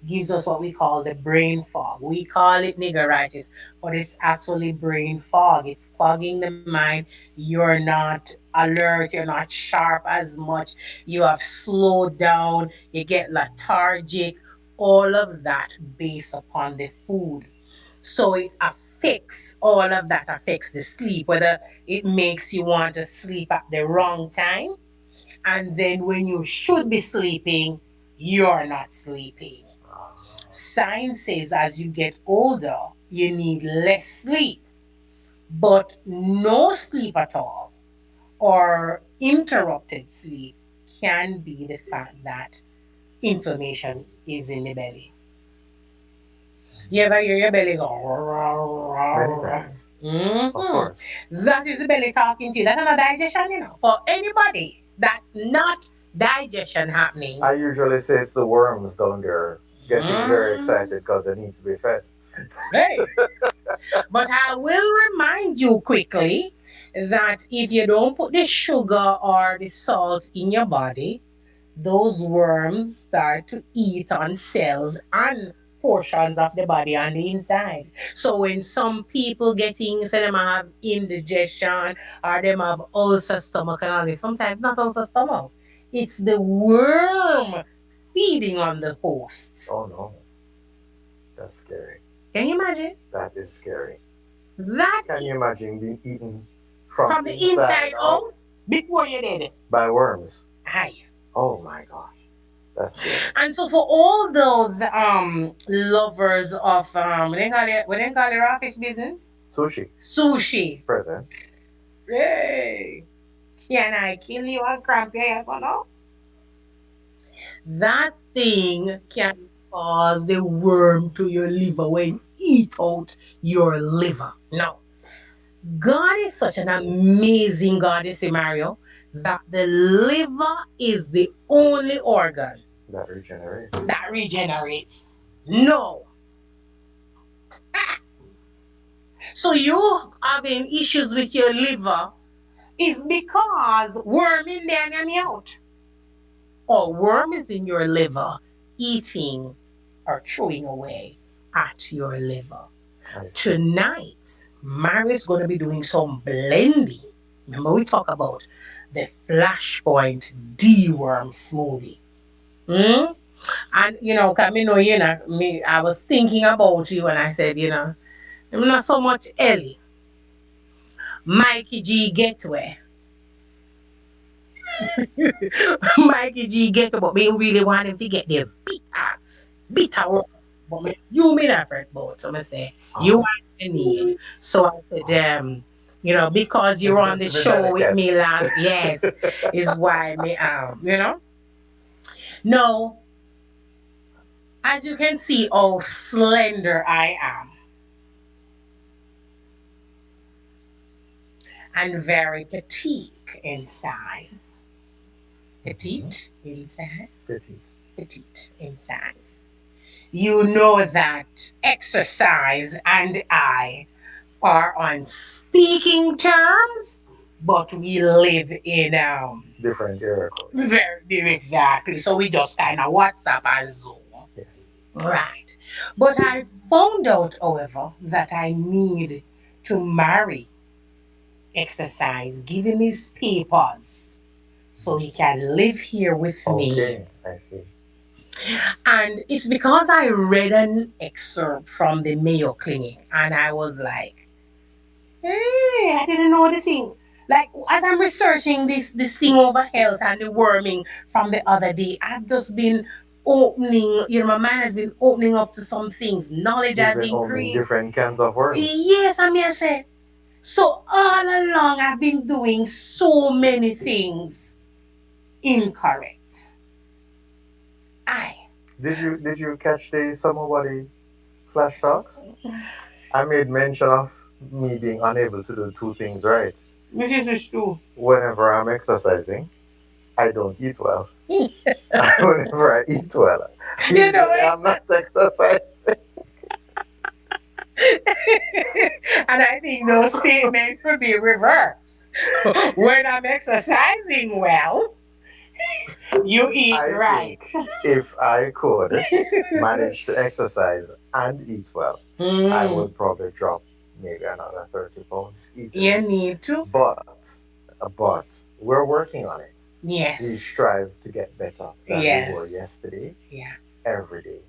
gives us what we call the brain fog. We call it niggeritis, but it's actually brain fog. It's clogging the mind. You're not alert, you're not sharp as much, you have slowed down, you get lethargic, all of that based upon the food. So it affects, all of that affects the sleep, whether it makes you want to sleep at the wrong time, and then when you should be sleeping, you're not sleeping. Science says as you get older, you need less sleep, but no sleep at all or interrupted sleep can be the fact that inflammation is in the belly. You ever hear your belly Many go? times, of Mm-hmm. course. That is the belly talking to you. That's not digestion, For anybody that's not digestion happening, I usually say it's the worms down there getting very mm, excited because they need to be fed. hey. But I will remind you quickly that if you don't put the sugar or the salt in your body, those worms start to eat on cells and portions of the body on the inside. So when some people getting, say them have indigestion or them have ulcer stomach and all this, sometimes not ulcer stomach. It's the worm feeding on the host. Oh no, that's scary. Can you imagine? That is scary. That Can you imagine being eaten from from the inside inside out out before you did it. by worms? Aye. Oh my gosh, that's scary. And so for all those lovers of what they call it raw fish business? Sushi, Sushi. present. Hey. Can I kill you and cramp your ass or no? That thing can cause the worm to your liver when eat out your liver. Now, God is such an amazing God, you see, Mario, that the liver is the only organ That regenerates. that regenerates. No. So you having issues with your liver is because worm in there and you out. Or worm is in your liver eating or throwing away at your liver. Tonight, Mario's going to be doing some blending. Remember, we talk about the Flashpoint deworm smoothie. Hmm? And I was thinking about you and I said, I'm not so much Ellie. Mikey G Getaway. Mikey G Getaway, but me really want him to get the bitter one. But you made effort about, so I say, you want the need. So I said, because you're on the show with me last, yes, is why me, No, as you can see how slender I am and very petite in size. Petite in size. Petite. Petite in size. You know that exercise and I are on speaking terms, but we live in Different area codes. very exactly. So we just kind of WhatsApp and Zoom. Yes. Right. But I found out, however, that I need to marry exercise, give him his papers so he can live here with me. Okay, I see. And it's because I read an excerpt from the Mayo Clinic and I was like, hey, I didn't know the thing. Like as I'm researching this thing over health and the worming from the other day, I've just been opening, my mind has been opening up to some things. Knowledge You've has been opening increased. different cans of worms. Yes, I mean I said. So all along I've been doing so many things incorrect. I Did you catch the summer body Flash Talks. I made mention of me being unable to do two things right. Which is true. Whenever I'm exercising, I don't eat well. Whenever I eat well, You know usually it. I'm not exercising. And I think those statements should be reversed. When I'm exercising well, you eat I right. think if I could manage to exercise and eat well, I Mm, would probably drop maybe another 30 pounds easily. you need to. But we're working on it. We Yes. strive to get better than we were Yes. yesterday, Yes. every day.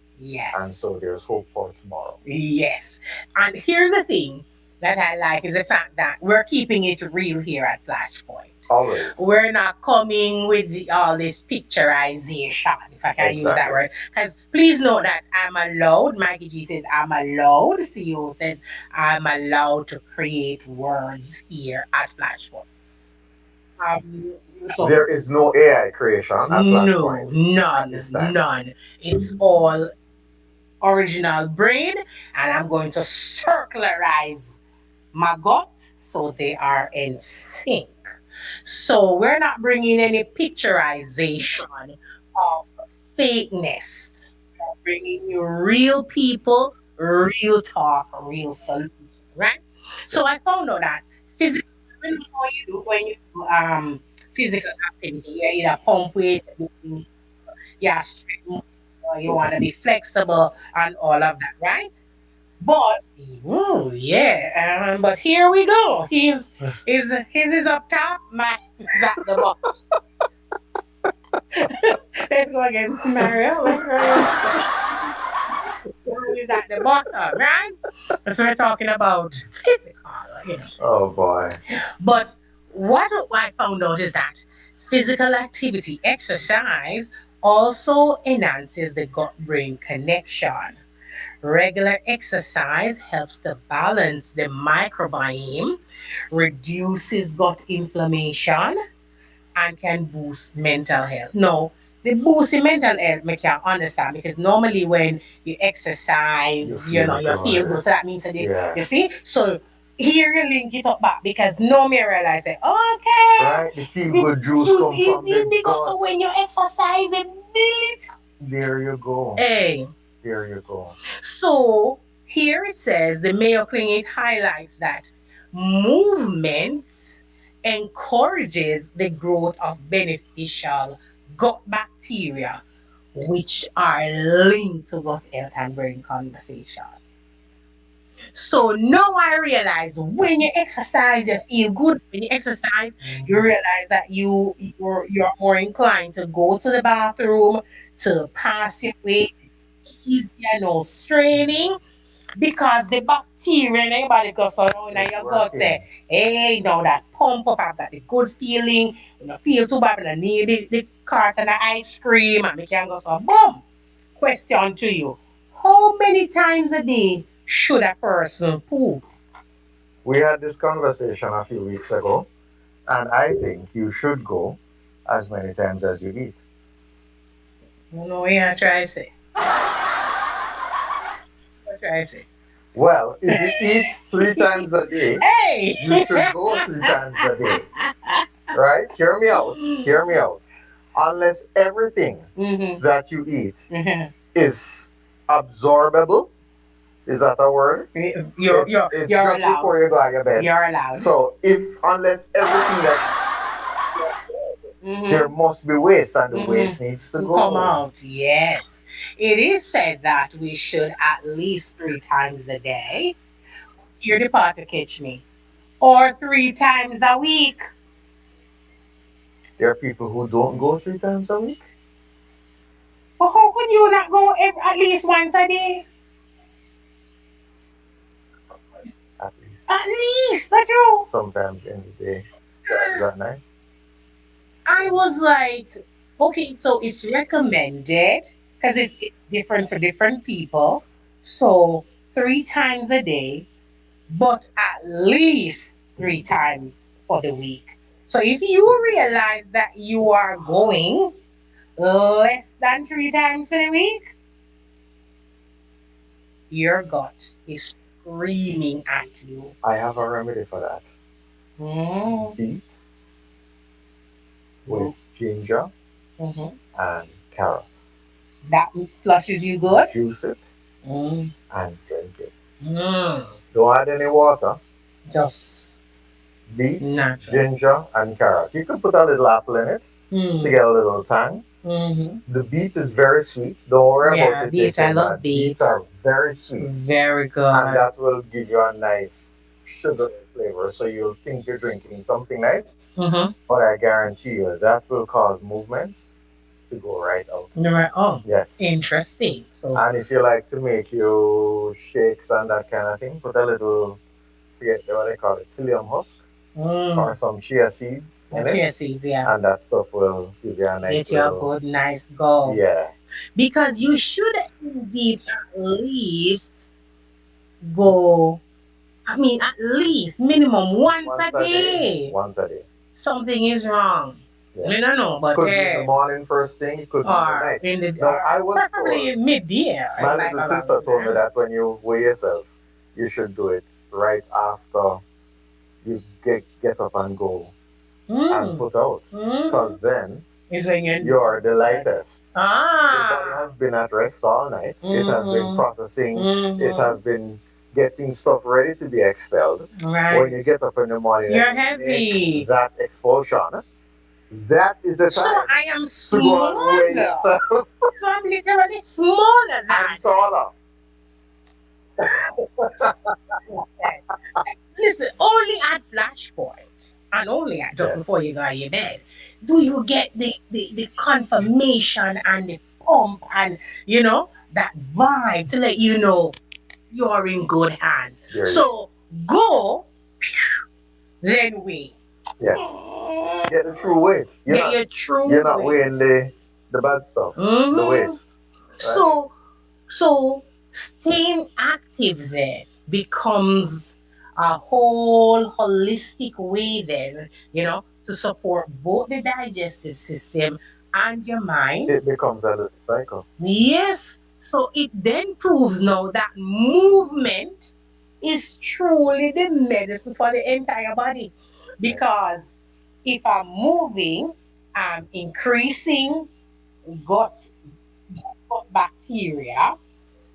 And so Yes. there's hope for tomorrow. Yes. And here's the thing that I like is the fact that we're keeping it real here at Flashpoint. Always. We're not coming with all this picturization, if I can use that Exactly. word. Because please note that I'm allowed, Maggie G says I'm allowed, CEO says I'm allowed to create words here at Flashpoint. Um, so There is no AI creation at no, Flashpoint at none, this time. none. It's all original brain, and I'm going to circularize my gut so they are in sync. So we're not bringing any picturization of fakeness. We're bringing you real people, real talk, real solution, right? So I found out that physical, when you do physical activity, you either pump weights, yeah, stretch muscle, you want to be flexible and all of that, right? But oh yeah, but here we go. His is up top, mine is at the bottom. Let's go again, Mario. Let's go again. Mine is at the bottom, right? So we're talking about physical, you know. Oh boy. But what I found out is that physical activity, exercise, also enhances the gut-brain connection. Regular exercise helps to balance the microbiome, reduces gut inflammation, and can boost mental health. No, the boosting mental health, I can understand because normally when you exercise, You feel you feel good. good. So that means that Yeah. you see. So here you link it up back because no me realize that okay, Right? The feel the good juice juice come is from the in the gut. So gut. when you exercise a minute, There you go. hey, There you go. so here it says the Mayo Clinic highlights that movement encourages the growth of beneficial gut bacteria, which are linked to gut health and brain conversation. So now I realize when you exercise, you feel good. When you exercise, you realize that you're more inclined to go to the bathroom, to pass your weight. It's easier, no straining because the bacteria in your body goes around and It's your gut say, working. hey, now that pump up, I've got the good feeling, you know, feel too bad, but I need the carton of ice cream, and we can go so boom. Question to you. How many times a day should a person poop? We had this conversation a few weeks ago, and I think you should go as many times as you eat. You know what I try to say? What try to say? Well, if you eat 3 times a day, Hey! you should go 3 times a day. Right? Hear me out. Hear me out. Unless everything Mm-hmm. that you eat Mm-hmm. is absorbable, is that a word? You're It's just allowed. before you go to your bed. You're allowed. So if unless everything that there Mm-hmm. must be waste and the Mm-hmm. waste needs to Come go. out, yes. It is said that we should at least 3 times a day. Hear the part to catch me. Or 3 times a week. There are people who don't go 3 times a week. But how could you not go at least once a day? At least. At least, that's true. Sometimes in the day. Times at night. I was like, okay, so it's recommended because it's different for different people. So 3 times a day, but at least 3 times for the week. So if you realize that you are going less than 3 times for the week, your gut is screaming at you. I have a remedy for that. Mm. Beet with Mm. ginger Mhm. and carrots. That flushes you good? Juice it Mm. and drink it. Mm. Don't add any water. Just Beet, natural. ginger, and carrot. You could put a little apple in it to Mm. get a little tang. Mm-hmm. The beet is very sweet. Don't worry about Yeah, it beets. I tasting love bad. Beets beets. are very sweet. Very And good. that will give you a nice sugar flavor. So you'll think you're drinking something nice, Mm-hmm. but I guarantee you that will cause movements to go right out. Right. Oh, Yes. interesting. So, And if you like to make your shakes and that kind of thing, put a little, forget what they call it, psyllium husk or mm, some chia seeds in chia it, seeds, yeah. and that stuff will give you a nice Get you a little, good, nice go. yeah, Because you should indeed at least go, I mean, at least minimum once once a a day, day. once a day. Something is wrong. Yeah. I don't know, but Could be in the morning first thing, it could be in the or night. in the Now, I was probably told, in midday. my Like little around sister told me there. that when you weigh yourself, you should do it right after you get up and go and Mm. put out. Mm. Because then Is when you're the lightest. Your body ah. has been at rest all night. It has been Mm-hmm. processing. It Mm-hmm. has been getting stuff ready to be expelled. When you Right. get up in the morning You're and you make heavy. that expulsion, that is the So time I am to go and weigh smaller. yourself So I'm literally smaller and than. taller. Listen, only at flashpoint and only at just Yes. before you go to your bed do you get the confirmation and the pump and that vibe to let you know you're in good hands. There you So go, then wait. Yes. Get the true weight. Get your true You're not weight. weighing the bad stuff, the Mhm. waste. Right? So staying active then becomes a whole holistic way then, to support both the digestive system and your mind. It becomes a little cycle. Yes. So it then proves now that movement is truly the medicine for the entire body. Because if I'm moving, I'm increasing gut, gut bacteria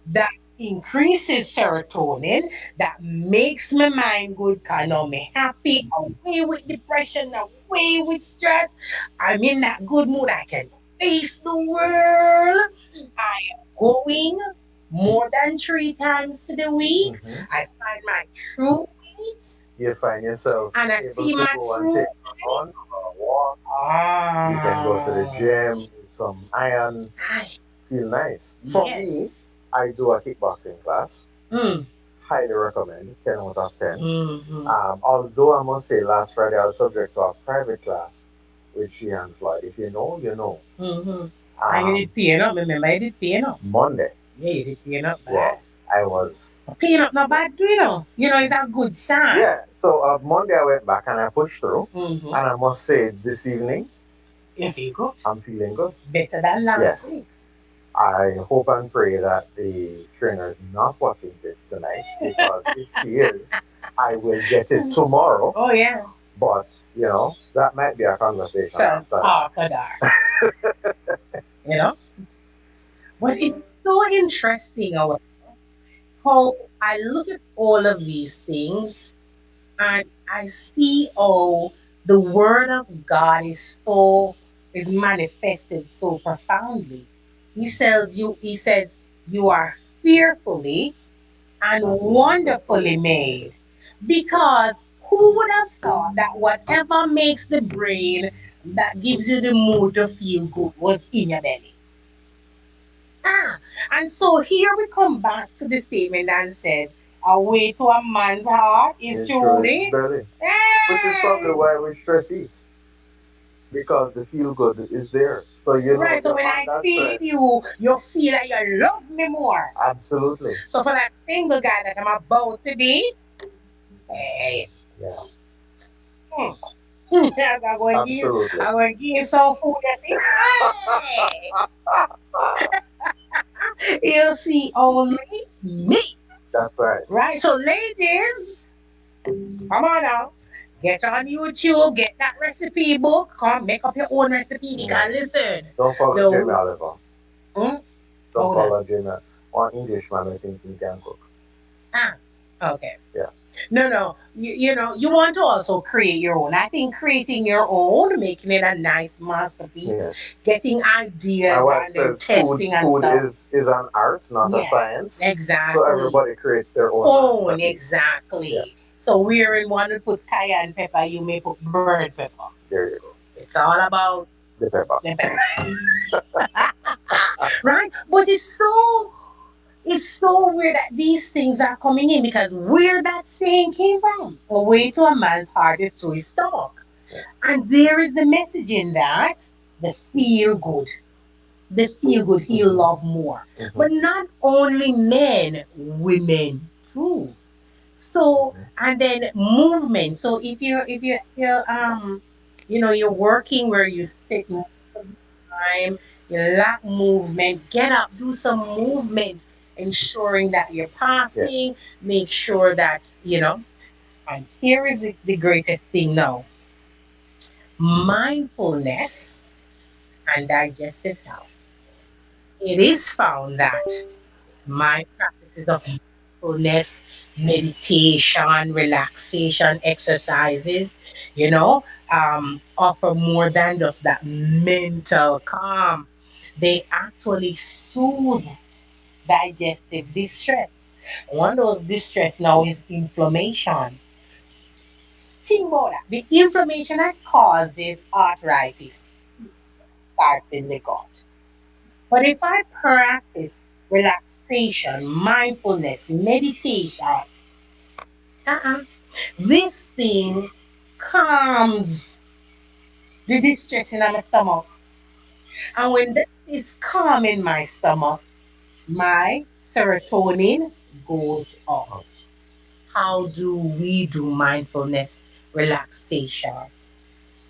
that increases serotonin, that makes my mind good, kind of me happy, away with depression, away with stress. I'm in that good mood. I can face the world. I am going more than 3 times to the week. Mhm. I find my true weight You find yourself and I able see to my go and true take a run or a walk. You can go to the ah. gym, do some iron, feel nice. For me, Yes. I do a kickboxing class. Mm. Highly recommend, 10 out of 10. Mm-hmm. Although I must say, last Friday I was subject to a private class with she and Floyd. If you know, you know. Mm-hmm. And you did paying up, remember you did paying up. Monday. Yeah, you did paying up bad. Yeah, I was. Paying up not bad, it's a good sign. Yeah, so Monday I went back and I pushed through. Mm-hmm. And I must say, this evening, You feel good? I'm feeling good. Better than last Yes. week. I hope and pray that the trainer is not watching this tonight because if she is, I will get it tomorrow. Oh, yeah. But, that might be a conversation So, after that. Kadar. you know? But it's so interesting how I look at all of these things and I see how the word of God is manifested so profoundly. He says you are fearfully and wonderfully made. Because who would have thought that whatever makes the brain that gives you the mood to feel good was in your belly? Ah, and so here we come back to the statement that says, a way to a man's heart is It's through his truly. belly. Which is probably why we stress eat. Because the feel good is there. So Right, so you're when on I that feed stress. you feel that you love me more. Absolutely. So for that single guy that I'm about to be, hey, Yeah. I'm going Absolutely. I'm going to give you some food. You see, hey, you'll see only me. That's right. Right? So, ladies, come on now. Get on YouTube, get that recipe book, come make up your own recipe because Yeah. listen, Don't follow Jamie the Oliver. mm, Don't hold on. follow Jamie. One Englishman who think he can cook. Ah, okay. Yeah. No, no. You know, you want to also create your own. I think creating your own, making it a nice masterpiece, Yes. getting My ideas wife and then says food testing and food stuff. is an art, not a Yes, science. So exactly. everybody creates their own Own, masterpiece. Yeah. exactly. So where in one to put cayenne pepper, you may put bird pepper. There you go. It's all about The pepper. the pepper. Right? But it's so weird that these things are coming in because where that saying came from. A way to a man's heart is through his stomach. And there is the message in that the feel good. The feel good, he'll love more. But not only men, women too. So and then movement. So if you're you're working where you sit most of the time, you lack movement, get up, do some movement, ensuring that you're Yes. passing, make sure that and here is the greatest thing now. Mindfulness and digestive health. It is found that my practices of mindfulness, meditation, relaxation, exercises, offer more than just that mental calm. They actually soothe digestive distress. One of those distress now is inflammation. Think about that. The inflammation that causes arthritis starts in the gut. But if I practice relaxation, mindfulness, meditation, uh-uh, this thing calms the distress in my stomach. And when that is calm in my stomach, my serotonin goes up. How do we do mindfulness, relaxation?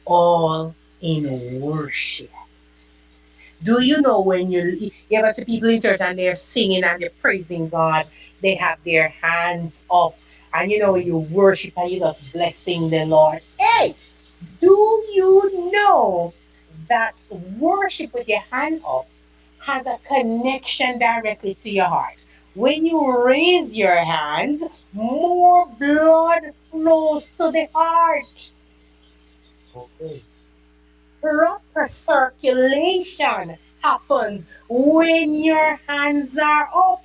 All in worship. Do you know when you ever see people in church and they're singing and they're praising God, they have their hands up, and you worship and you just blessing the Lord. Hey, do you know that worship with your hand up has a connection directly to your heart? When you raise your hands, more blood flows to the heart. Okay. Proper circulation happens when your hands are up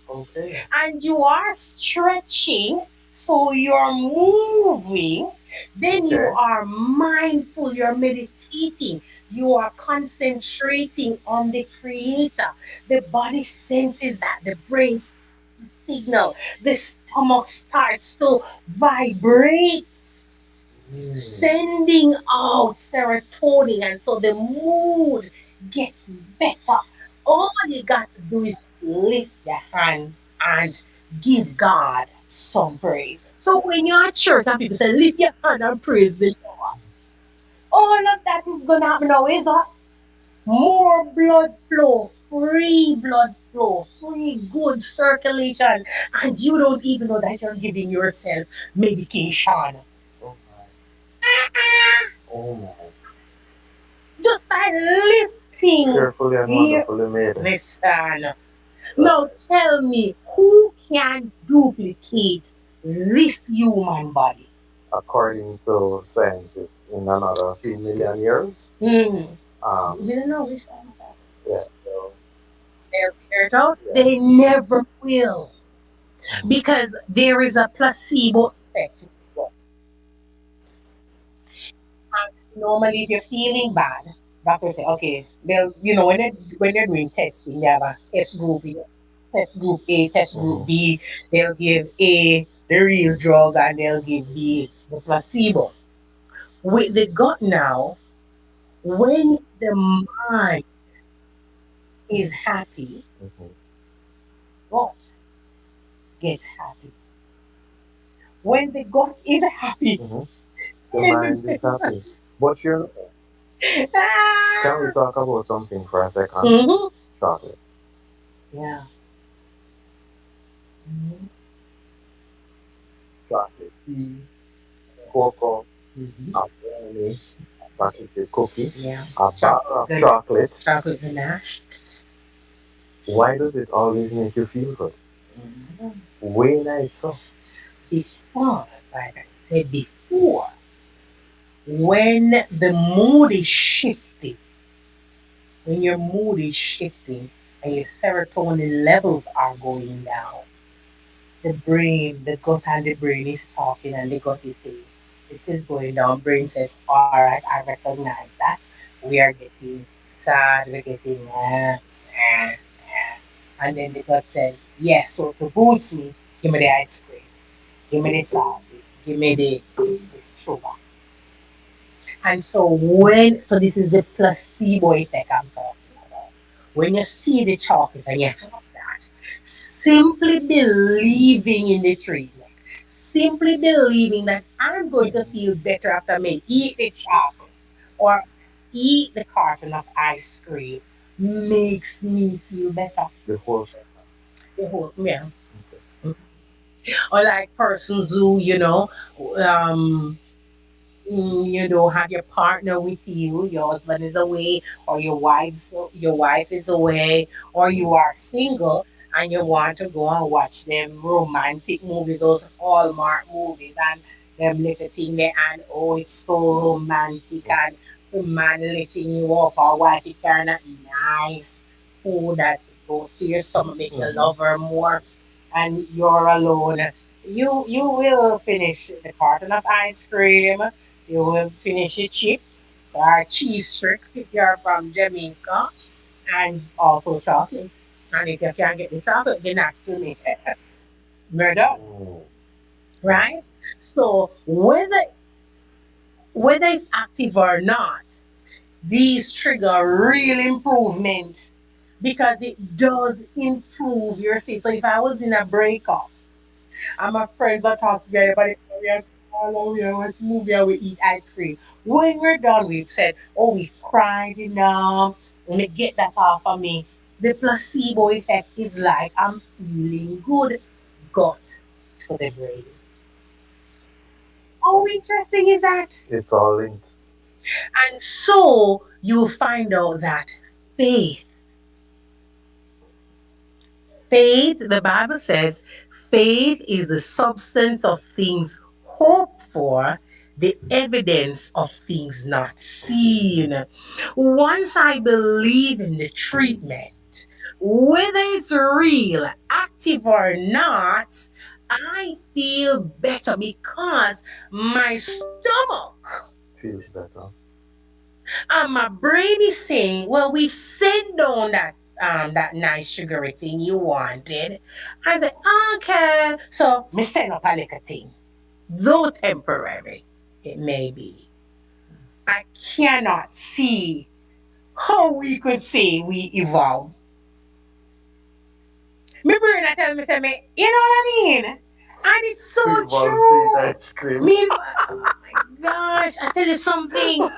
Okay. and you are stretching, so you're moving, then you Okay. are mindful, you're meditating, you are concentrating on the Creator. The body senses that, the brain sends the signal, the stomach starts to vibrate, sending out serotonin, and so the mood gets better. All you got to do is lift your hands and give God some praise. So when you're at church and people say lift your hand and praise the Lord, all of that is gonna happen now, is it? More blood flow, free good circulation, and you don't even know that you're giving yourself medication. Oh my. Oh my. Just by lifting Carefully and your wonderfully made. listen. Right. Now tell me, who can duplicate this human body? According to science, it's in another few million years. Mm. Um, You don't know which one. yeah. So, They'll figure it out. yeah. They never will, because there is a placebo effect. Normally, if you're feeling bad, doctors say, okay, they'll, when they're doing testing, they have a test group B, test group A, test group B. They'll give A the real drug and they'll give B the placebo. With the gut now, when the mind is happy, gut gets happy. When the gut is happy, The mind is happy. But can we talk about something for a second? Mhm. Chocolate. Yeah. Mhm. chocolate tea, cocoa, Mhm. a brownie, a chocolate cookie, Yeah. a bar Chocolate of ganache. chocolate. Chocolate ganache. Why does it always make you feel good? Mhm. Way night so. Before, like I said before, when the mood is shifting, when your mood is shifting and your serotonin levels are going down, the brain, the gut and the brain is talking and the gut is saying, this is going down. Brain says, all right, I recognize that. We are getting sad, we're getting and then the gut says, yes, so to boost me, give me the ice cream, give me the salty, give me the sugar. And so so this is the placebo effect I'm talking about. When you see the chocolate and you have that, simply believing in the treatment, simply believing that I'm going to feel better after me eat the chocolate or eat the carton of ice cream makes me feel better. The whole The whole, yeah. okay. Or like persons who, um, have your partner with you, your husband is away, or your wife is away, or you are single and you want to go and watch them romantic movies, those Hallmark movies, and them little thing there, and oh, it's so romantic, and the man lifting you up, or wife you carrying that nice food that goes to your stomach, make you Mm-hmm. love her more, and you're alone. You will finish the carton of ice cream, you will finish your chips or cheese tricks if you're from Jamaica, and also chocolate. And if you can't get the chocolate, then actually murder, Mm. right? So whether it's active or not, these trigger real improvement because it does improve your state. So if I was in a breakup, and my friends are talking to me about it. We are all we are watch movie and we eat ice cream. When we're done, we've said, oh, we've cried enough. Let me get that off of me. The placebo effect is like I'm feeling good. Gut to the brain. How interesting is that? It's all linked. And so you'll find out that faith Faith, the Bible says, faith is the substance of things hoped for, the evidence of things not seen. Once I believe in the treatment, whether it's real, active or not, I feel better because my stomach Feels better. and my brain is saying, well, we've sent down that nice sugary thing you wanted. I said, okay. So me send up a little thing. Though temporary it may be. I cannot see how we could say we evolve. My brain I tell me, say me, you know what I mean? And it's so We evolved to eat true. ice cream. Me, oh my gosh, I said you something.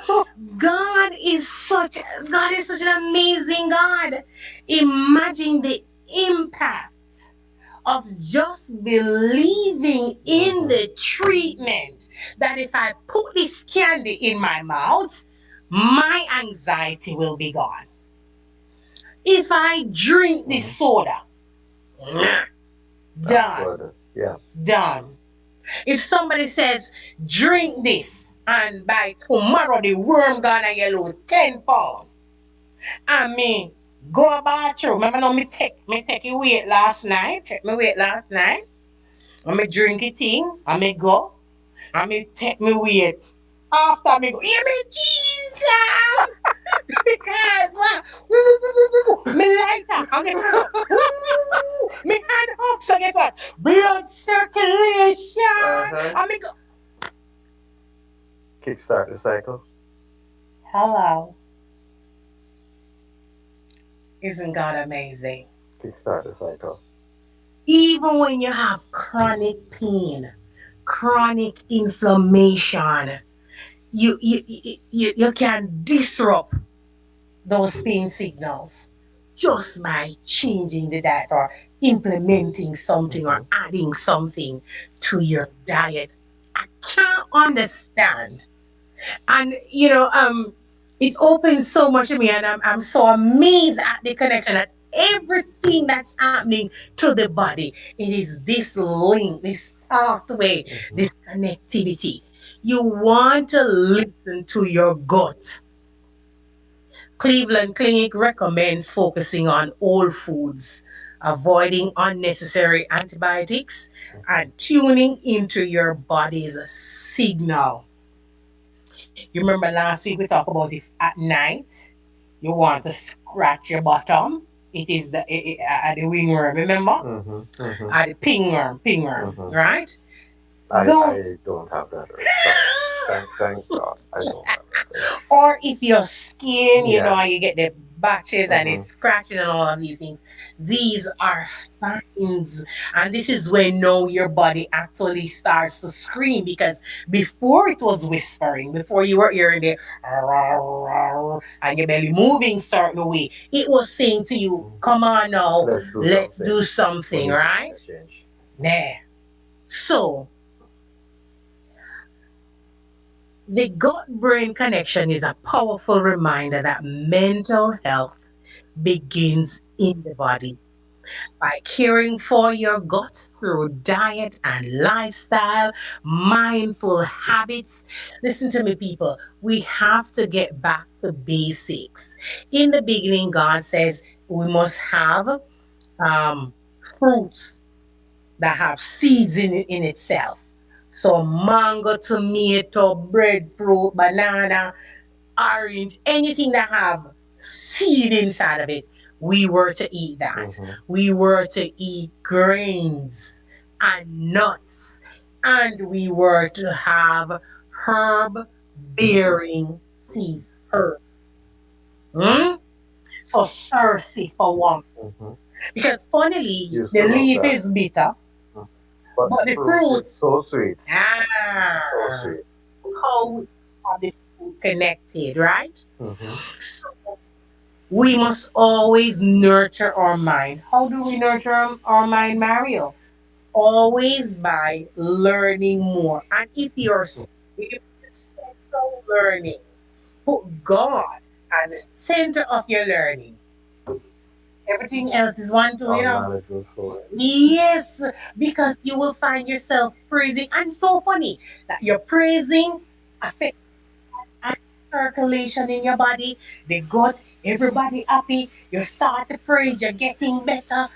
God is such God is such an amazing God. Imagine the impact of just believing in Mm-hmm. the treatment that if I put this candy in my mouth, my anxiety will be gone. If I drink Mm-hmm. this soda, I'm done, good. Yeah. done. If somebody says, drink this, and by tomorrow the worm gonna you lose 10 pounds. I mean, go a bathroom. Remember now me take a weight last night. Check my weight last night. I me drink it in. I me go. I me take my weight. After me go, yeah me Jesus! Because me lighter. And guess what? Me hand up. So guess what? Blood circulation. Uh-huh. I me go. Kickstart the cycle. Hello. Isn't God amazing? Kickstart the cycle. Even when you have chronic pain, chronic inflammation, you can disrupt those pain signals just by changing the diet or implementing something or Mhm. adding something to your diet. I can't understand. And it opens so much to me, and I'm so amazed at the connection at everything that's happening to the body. It is this link, this pathway, Mhm. this connectivity. You want to listen to your gut. Cleveland Clinic recommends focusing on whole foods, avoiding unnecessary antibiotics, and tuning into your body's signal. You remember last week we talked about if at night you want to scratch your bottom, it is the wingworm, remember? Mhm. Mhm. The pingworm, Mhm. right? Don't. I don't have that urge. Thank God I don't have that urge. Or if your skin, Yeah. you get the batches and Mhm. it's scratching and all of these things. These are signs. And this is when now your body actually starts to scream because before it was whispering, before you were hearing the and your belly moving certain way, it was saying to you, come on now, Let's do let's something. do We something, need to right? make a change. There. So the gut brain connection is a powerful reminder that mental health begins in the body. By caring for your gut through diet and lifestyle, mindful habits. Listen to me, people. We have to get back to basics. In the beginning, God says we must have um, fruits that have seeds in itself. So mango, tomato, breadfruit, banana, orange, anything that have seed inside of it, we were to eat that. Mhm. We were to eat grains and nuts, and we were to have herb bearing seeds. Herbs. Hmm? So Cersei for one. Mhm. Because funnily, Used the to love leaf that. is bitter, Mhm. But but the the fruit fruit, is so sweet. So ah, sweet. how we have the fruit connected, right? Mhm. So we must always nurture our mind. How do we nurture our mind, Mario? Always by learning more. And if you're central learning, put God as the center of your learning. Everything else is one, two, All knowledge will flow in. Yes, because you will find yourself praising. And so funny that you're praising affects and circulation in your body, the gut, everybody happy. You start to praise, you're getting better.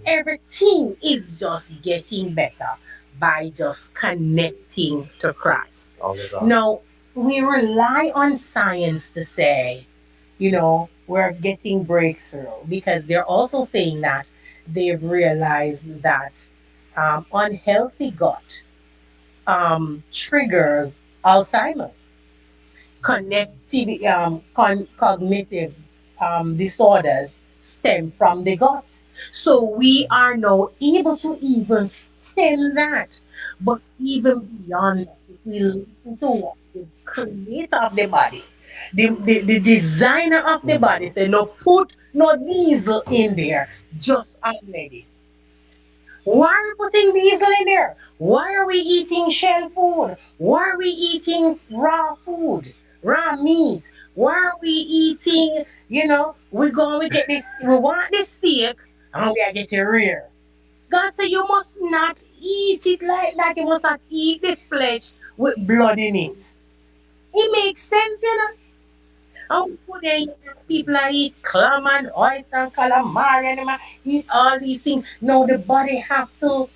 Everything is just getting better by just connecting to Christ. All the time. Now, we rely on science to say, we're getting breakthrough because they're also saying that they've realized that unhealthy gut triggers Alzheimer's cognitive disorders stem from the gut. So we are now able to even stem that. But even beyond that, if we listen to what the creator of the body, the designer of the body Mhm. said, no, put no diesel in there, just add it. Why are we putting diesel in there? Why are we eating shell food? Why are we eating raw food, raw meat? Why are we eating, we get this, we want this steak and we are getting rare. God said you must not eat it like that. You must not eat the flesh with blood in it. It makes sense, How could they people are eat clam and oyster and calamari and them a eat all these things? Now the body have to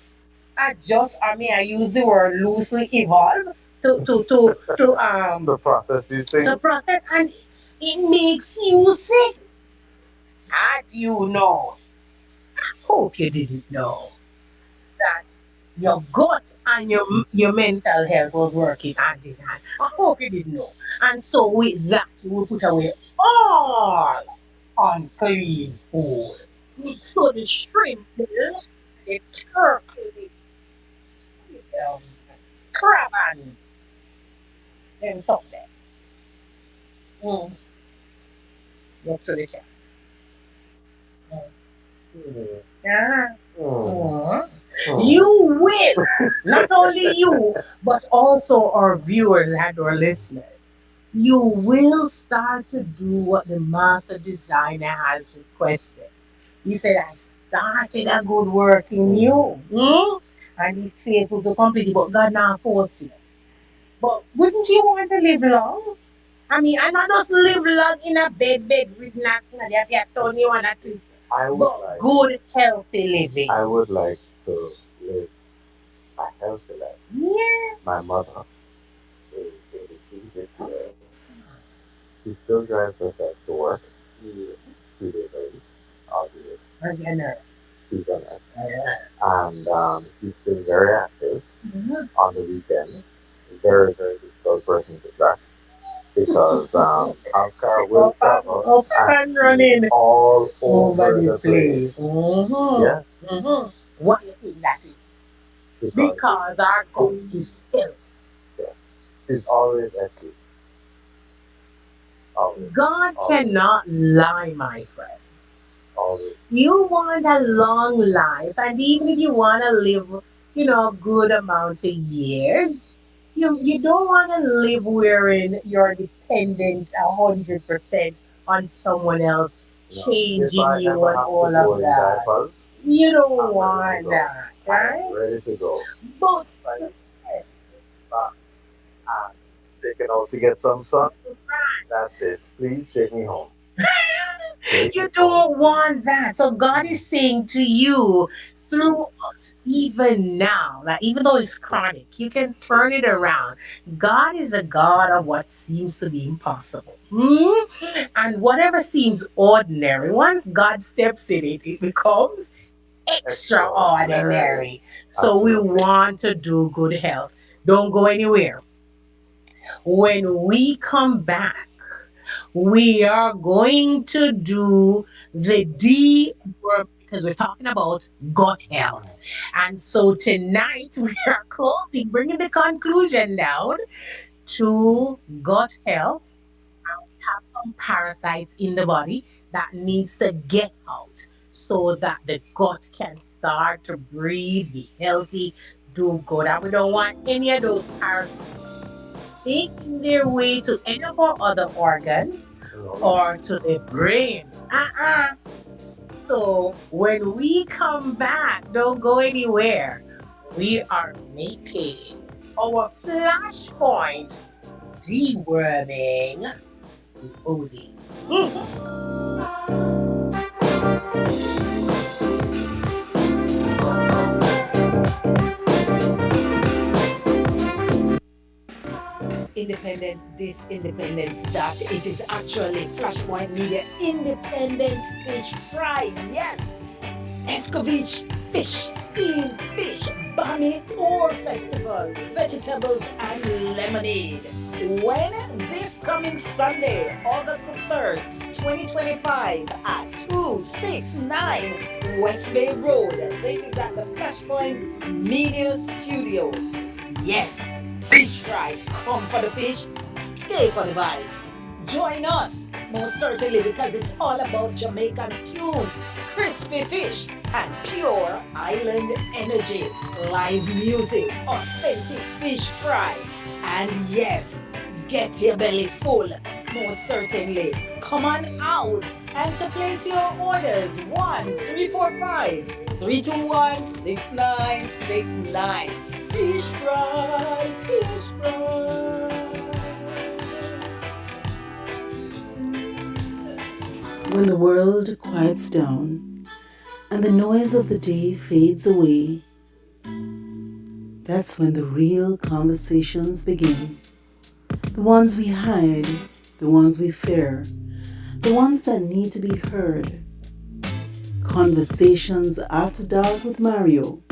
adjust, I mean, I use the word loosely, evolve To process these to things. process, and it makes you sick. Had you know, hope you didn't know that your gut and your mental health was working hand in hand. I hope you didn't know. And so with that, you will put away all unclean food. So the shrimp, the lamb, the turkey, the crab, and them something. Mm. Go to the chat. Mm. Yeah. Hmm. Mhm. Hmm. You will, not only you, but also our viewers and our listeners. You will start to do what the master designer has requested. He said, I started a good work in Hmm. you. Hmm? And he's faithful to complete it, but God now force you. But wouldn't you want to live long? I mean, I not just live long in a bed with nothing that you have done you want to, I would but like. good, healthy living. I would like to live a healthy life. Yes. My mother is 82 this year. She still drives herself to work 2 days a week, albeit How's your nurse? she's a nurse. Yeah. And she's still very active Mhm. on the weekend. Very, very difficult person to track because our car will travel Up and and be running all over over the the place. place. Yeah, Why do you think that is? because Because our gut is filth. yeah, she's always active. Always, God always, cannot lie, my friend. always. You want a long life, and even if you want to live, a good amount of years, you don't want to live wherein you're dependent 100% on someone else No, if changing I you ever and have to all go of in that. diapers, You don't I'm ready to want go. that, I am right? ready to go. But Like, back and taking out to get some sun. That's it. Please take me home. Take you me home. don't want that. So God is saying to you through us, even now, that even though it's chronic, you can turn it around. God is a God of what seems to be impossible. Hmm? And whatever seems ordinary, once God steps in it, it becomes Extraordinary. extraordinary. So we Absolutely. want to do good health. Don't go anywhere. When we come back, we are going to do the D work because we're talking about gut health. And so tonight we are closing, bringing the conclusion down to gut health. We have some parasites in the body that needs to get out so that the gut can start to breathe, be healthy, do good. And we don't want any of those parasites making their way to any of our other organs No. or to the brain. So when we come back, don't go anywhere. We are making our flashpoint deworming smoothie. Independence this, independence that. It is actually Flashpoint Media Independence Fish Fry. Yes! Escovitch fish, steamed fish, Bami or festival, vegetables and lemonade. When? This coming Sunday, August the 3rd, 2025 at 269 West Bay Road. This is at the Flashpoint Media Studio. Yes, fish fry. Come for the fish, stay for the vibes. Join us, most certainly, because it's all about Jamaican tunes, crispy fish, and pure island energy. Live music, authentic fish fry. And yes, get your belly full, most certainly. Come on out and to place your orders 1-345-321-6969. Fish fry, fish fry. When the world quiets down and the noise of the day fades away, that's when the real conversations begin. The ones we hide, the ones we fear, the ones that need to be heard. Conversations After Dark with Mario,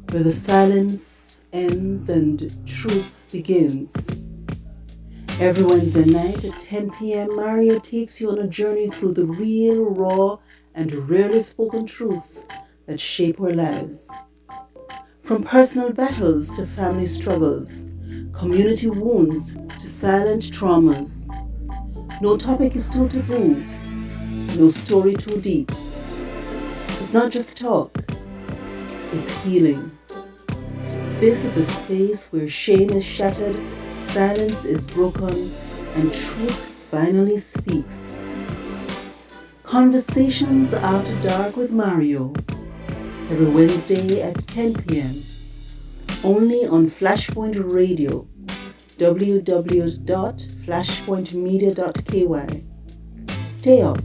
where the silence ends and truth begins. Every Wednesday night at 10 p.m., Mario takes you on a journey through the real, raw, and rarely spoken truths that shape our lives. From personal battles to family struggles, community wounds to silent traumas, no topic is too taboo, no story too deep. It's not just talk, it's healing. This is a space where shame is shattered, silence is broken, and truth finally speaks. Conversations After Dark with Mario, every Wednesday at 10 p.m. Only on Flashpoint Radio, www.flashpointmedia.ky. Stay up,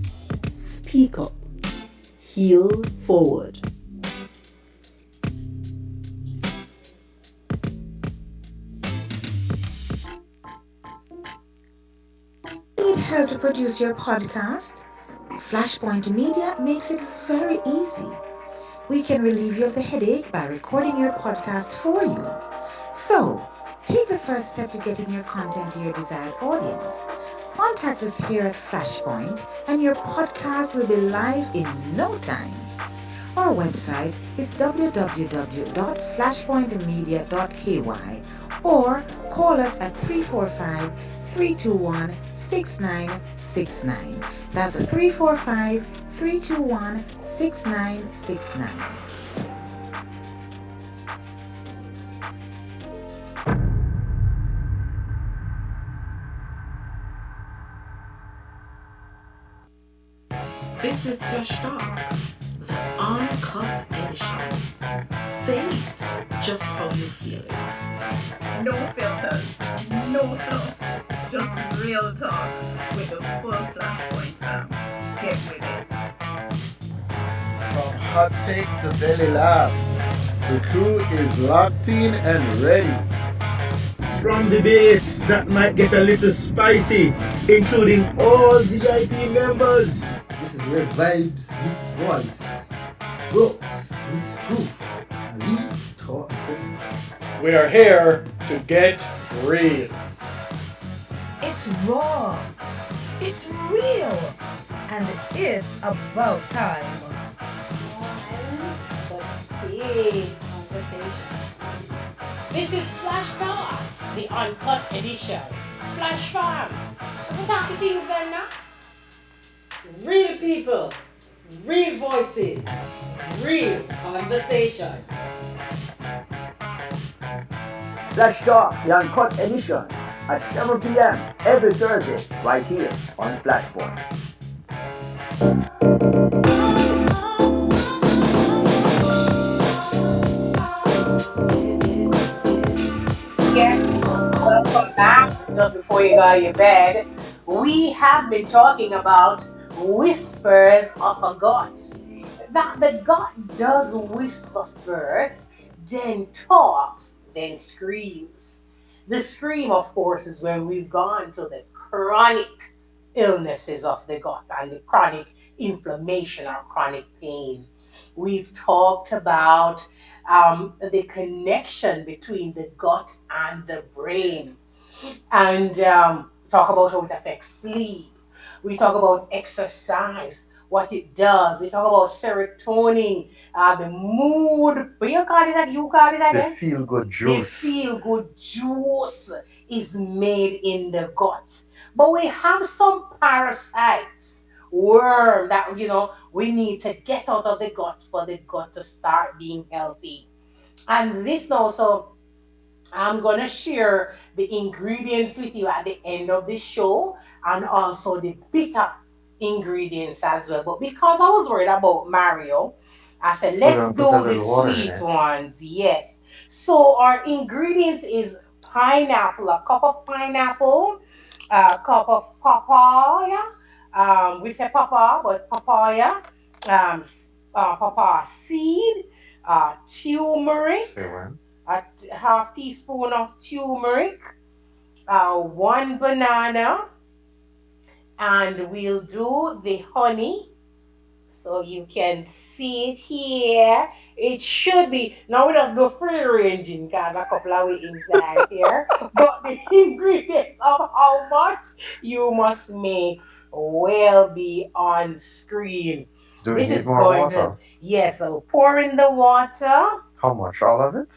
speak up, heal forward. Need help to produce your podcast? Flashpoint Media makes it very easy. We can relieve you of the headache by recording your podcast for you. So, take the first step to getting your content to your desired audience. Contact us here at Flashpoint and your podcast will be live in no time. Our website is www.flashpointmedia.ky or call us at 345-321-6969. That's 345-321-6969. This is Flash Talk, the uncut edition. Say it just how you feel it. No filters, no fluff, just real talk with the full Flashpoint fam. Get with it. From hot takes to belly laughs, the crew is locked in and ready. From debates that might get a little spicy, including all VIP members. This is where vibes meets voice, jokes meets truth, and we talk things. We are here to get real. It's raw. It's real. And it's about time. Small islands, but big conversations. This is Flash Talks, the uncut edition. Flash Farm. What are the things then now? Real people, real voices, real conversations. Flash Talk, the uncut edition, at 7 p.m. every Thursday, right here on Flashpoint. Yes, welcome back. Just before you go to your bed, we have been talking about whispers of a gut. That the gut does whisper first, then talks, then screams. The scream, of course, is when we've gone to the chronic illnesses of the gut and the chronic inflammation or chronic pain. We've talked about the connection between the gut and the brain and talk about how it affects sleep. We talk about exercise, what it does. We talk about serotonin, the mood. What you call it again? You call it The again? feel good The juice. feel good juice is made in the gut. But we have some parasites, worm that we need to get out of the gut for the gut to start being healthy. And this now, so I'm gonna share the ingredients with you at the end of the show and also the bitter ingredients as well. But because I was worried about Mario, I said We're let's gonna put a do the little water in sweet it. ones. Yes. So our ingredients is pineapple, a cup of pineapple, a cup of papaya. We say papa, but papaya, papaya seed, turmeric, Say when? a half teaspoon of turmeric, one banana, and we'll do the honey. So you can see it here. It should be now we just go free ranging because a couple of way inside here. But the ingredients of how much you must make will be on screen. Do we This need is more going to water? yes, so pour in the water. How much? All of it?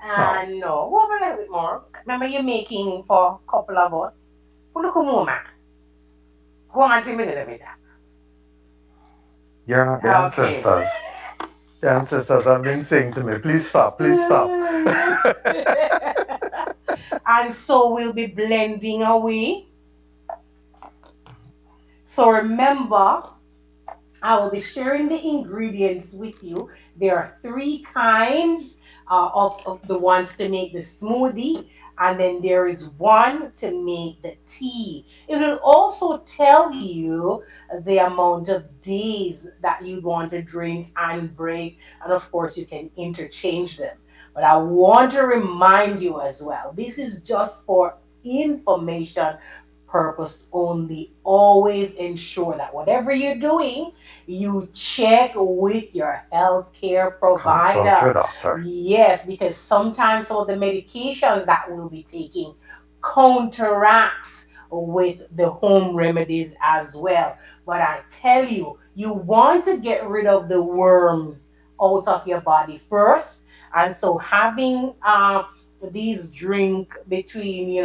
No. And no, go over a little bit more. Remember, you're making for a couple of us. Look at go on 2 minutes of it. You're not the Okay. ancestors. Your ancestors have been saying to me, please stop, please stop. And so we'll be blending away. So remember, I will be sharing the ingredients with you. There are three kinds of the ones to make the smoothie, and then there is one to make the tea. It will also tell you the amount of days that you want to drink and break, and of course, you can interchange them. But I want to remind you as well, this is just for information purpose only. Always ensure that whatever you're doing, you check with your healthcare Consult your provider. doctor. Yes, because sometimes some of the medications that we'll be taking counteracts with the home remedies as well. But I tell you, you want to get rid of the worms out of your body first. And so having these drink between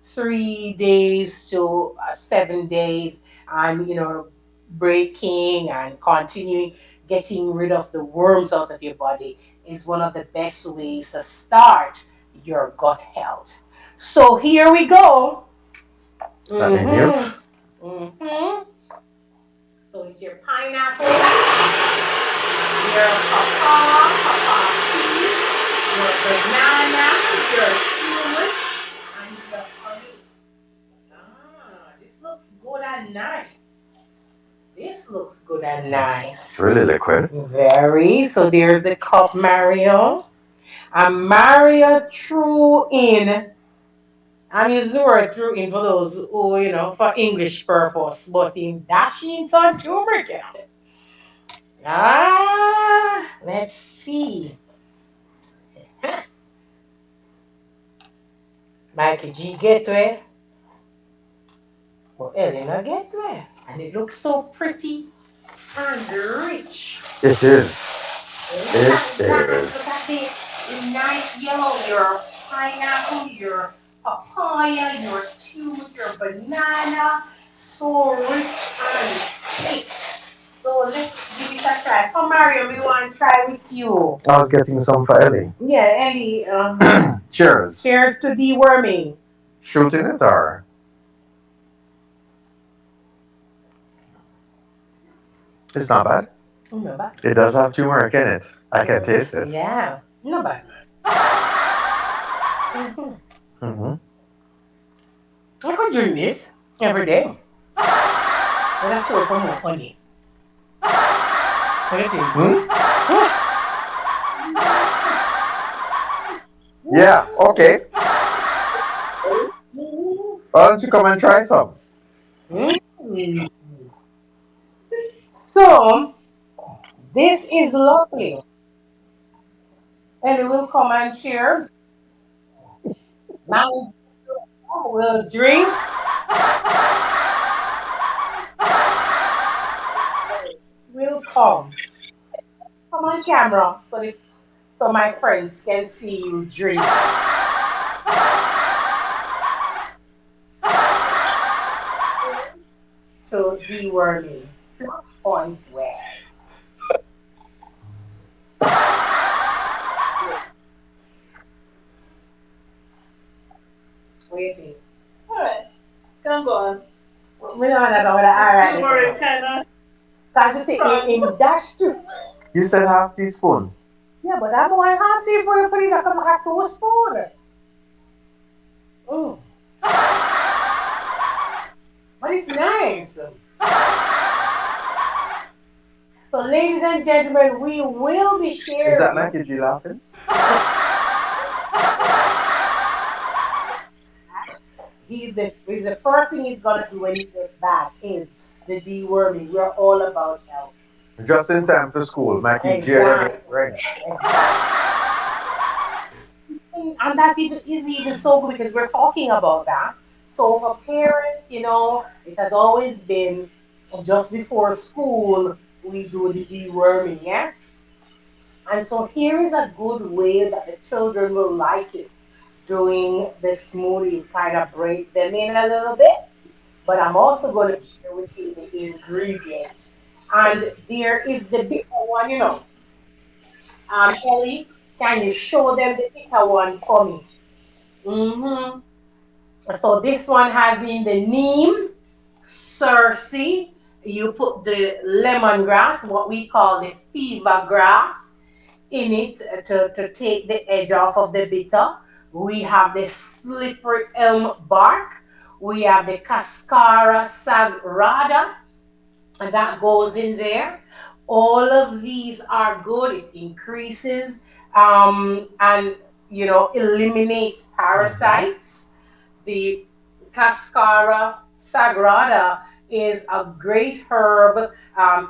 3 days to 7 days, and breaking and continuing getting rid of the worms out of your body is one of the best ways to start your gut health. So here we go. Let me mute. Mm-hmm. Mm-hmm. So it's your pineapple, your pawpaw seed, your banana, your tulip, and your honey. This looks good and nice. This looks good and It's nice. really liquid. Very. So there's the cup Mario. And Mario threw in, I'm using the word threw in for those who, for English purpose, but in dashing some turmeric in it. Let's see. Mikey G get to it, but Elena get to it. And it looks so pretty and rich. It is. Look It at that. Look is. at the nice yellow. Your pineapple, your papaya, your tulip, your banana. So rich and thick. So let's give it a try. Come, Mario, we want to try with you. I was getting some for Ellie. Yeah, Ellie. Cheers. Cheers to deworming. Shooting it or? It's not bad. No bad. It does have turmeric in it. I can taste it. Yeah, no bad. Mm-hmm. Mm-hmm. I could drink this every day. But I throw some more honey. What do you think? Yeah, okay. Why don't you come and try some? Mm. So, this is lovely. And we will come and share. Now we'll drink. We'll come. Come on camera so my friends can see you drink. To deworming. Points where. Waiting. Alright. Come on. We don't know what I alright. Because you see, in dash too. You said half teaspoon. Yeah, but I'm going half this for you put it up a spoon. Mm. But it's nice. So, ladies and gentlemen, we will be sharing. Is that Mackie G laughing? He's the first thing he's gonna do when he gets back is the deworming. We're all about health. Just in time for school. Mackie G Exactly. ready. And that's even is even so good because we're talking about that. So for parents, it has always been just before school we do the deworming, yeah. And so here is a good way that the children will like it. Doing the smoothies, kind of break them in a little bit. But I'm also going to share with you the ingredients. And there is the bigger one, Ellie, can you show them the bitter one for me? Mm-hmm. So this one has in the neem, Cersei. You put the lemongrass, what we call the fever grass, in it to take the edge off of the bitter. We have the slippery elm bark. We have the cascara sagrada that goes in there. All of these are good. It increases and eliminates Mm-hmm. parasites. The Cascara sagrada is a great herb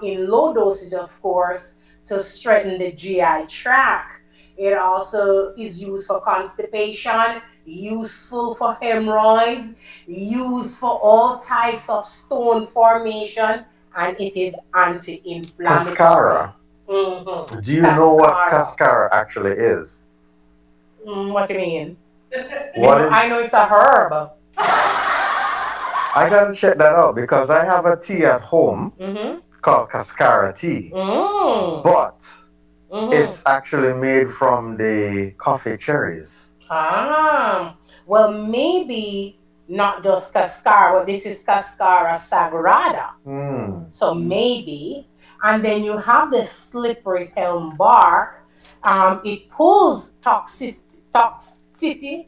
in low dosage, of course, to strengthen the GI tract. It also is used for constipation, useful for hemorrhoids, used for all types of stone formation, and it is anti-inflammatory. Cascara. Mm-hmm. Do you know what Cascara. cascara actually is? What do you mean? What is? I know it's a herb. I gotta check that out because I have a tea at home Mm-hmm. called cascara tea, Mm. but Mm-hmm. it's actually made from the coffee cherries. Ah. Well, maybe not just cascara, but this is cascara sagrada. Hmm. So maybe. And then you have the slippery elm bark. It pulls toxicity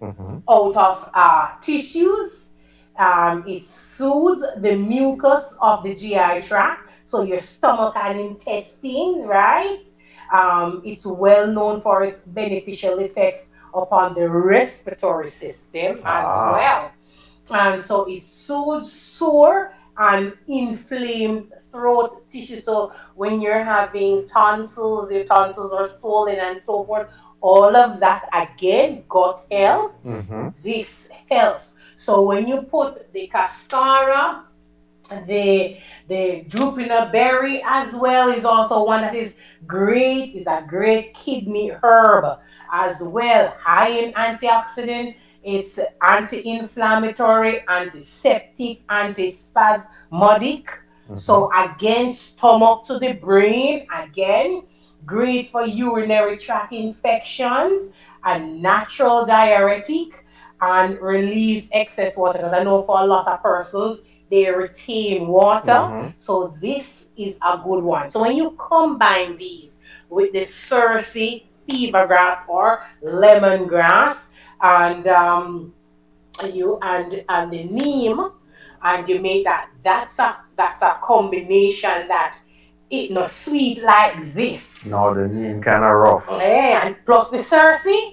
Mm-hmm. out of tissues. It soothes the mucus of the GI tract, so your stomach and intestine, right? It's well known for its beneficial effects upon the respiratory system as Ah. well. And so it soothes sore and inflamed throat tissue. So when you're having tonsils, your tonsils are swollen and so forth, all of that again, gut health, Mm-hmm. this helps. So when you put the cascara, the drupina berry as well is also one that is great. Is a great kidney herb as well. High in antioxidant. It's anti-inflammatory, antiseptic, antispasmodic. Mm-hmm. So again, stomach to the brain. Again, great for urinary tract infections. A natural diuretic and release excess water. Because I know for a lot of persons they retain water. Mm-hmm. So this is a good one. So when you combine these with the Cersei fever grass or lemongrass and the neem and you make that's a combination that it no sweet like No, this. the neem kind of rough. Yeah, and plus the Cersei.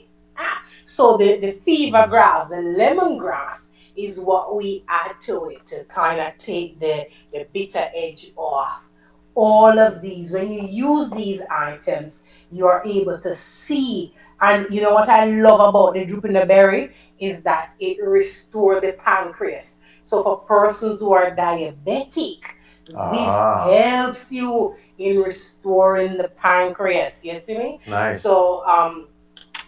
So the fever grass, the lemongrass, is what we add to it to kind of take the bitter edge off. All of these, when you use these items, you are able to see. And you know what I love about the drooping berry is that it restores the pancreas. So for persons who are diabetic, this Ah, helps you in restoring the pancreas. You see me? nice. So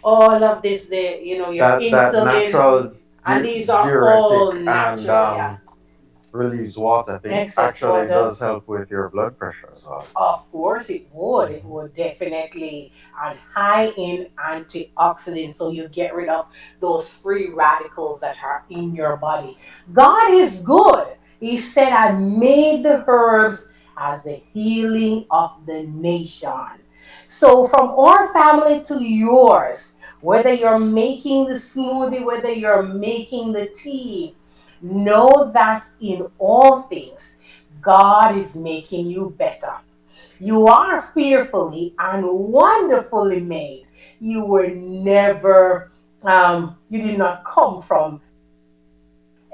all of this, your That insulin, natural and these are diuretic all and natural, yeah. relieves water thing Excess actually water. does help with your blood pressure as well. Of course, it would. It Mhm. would definitely. And high in antioxidants, so you get rid of those free radicals that are in your body. God is good. He said, I made the herbs as the healing of the nation. So, from our family to yours, whether you're making the smoothie, whether you're making the tea, know that in all things, God is making you better. You are fearfully and wonderfully made. You were never, you did not come from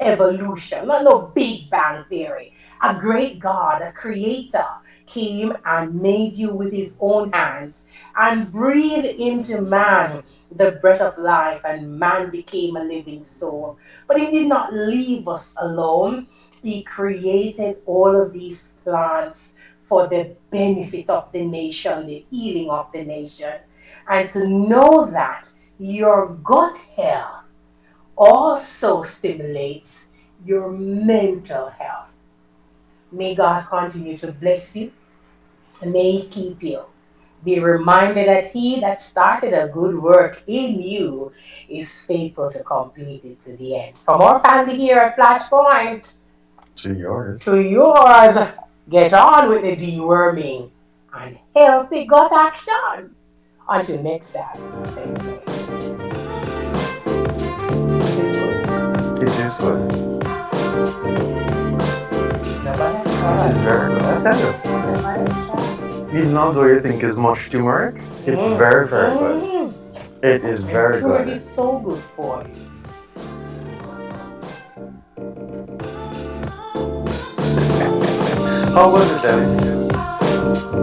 evolution, not no Big Bang Theory. A great God, a creator, came and made you with his own hands and breathed into man the breath of life, and man became a living soul. But he did not leave us alone. He created all of these plants for the benefit of the nation, the healing of the nation. And to know that your gut health also stimulates your mental health. May God continue to bless you and may He keep you. Be reminded that he that started a good work in you is faithful to complete it to the end. From our family here at Flashpoint To yours. to yours, get on with the deworming and healthy gut action. Until next time, same place. It is good. Nobody It is try. very good. I tell you. Nobody try. Even although you think it's much turmeric, it's very, very good. It is And very turmeric good. is so good for you. How was it, Ellie?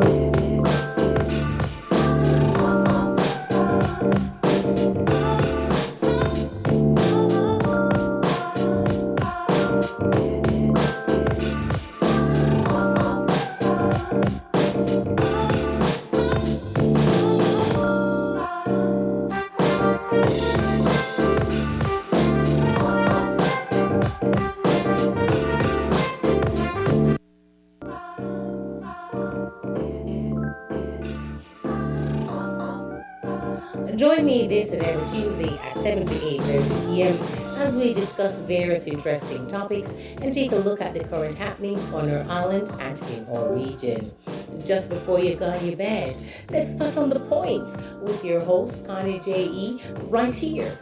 Join me this and every Tuesday at 7 to 8:30 p.m. as we discuss various interesting topics and take a look at the current happenings on our island and in our region. Just before you go on your bed, let's touch on the points with your host, Connie JE, right here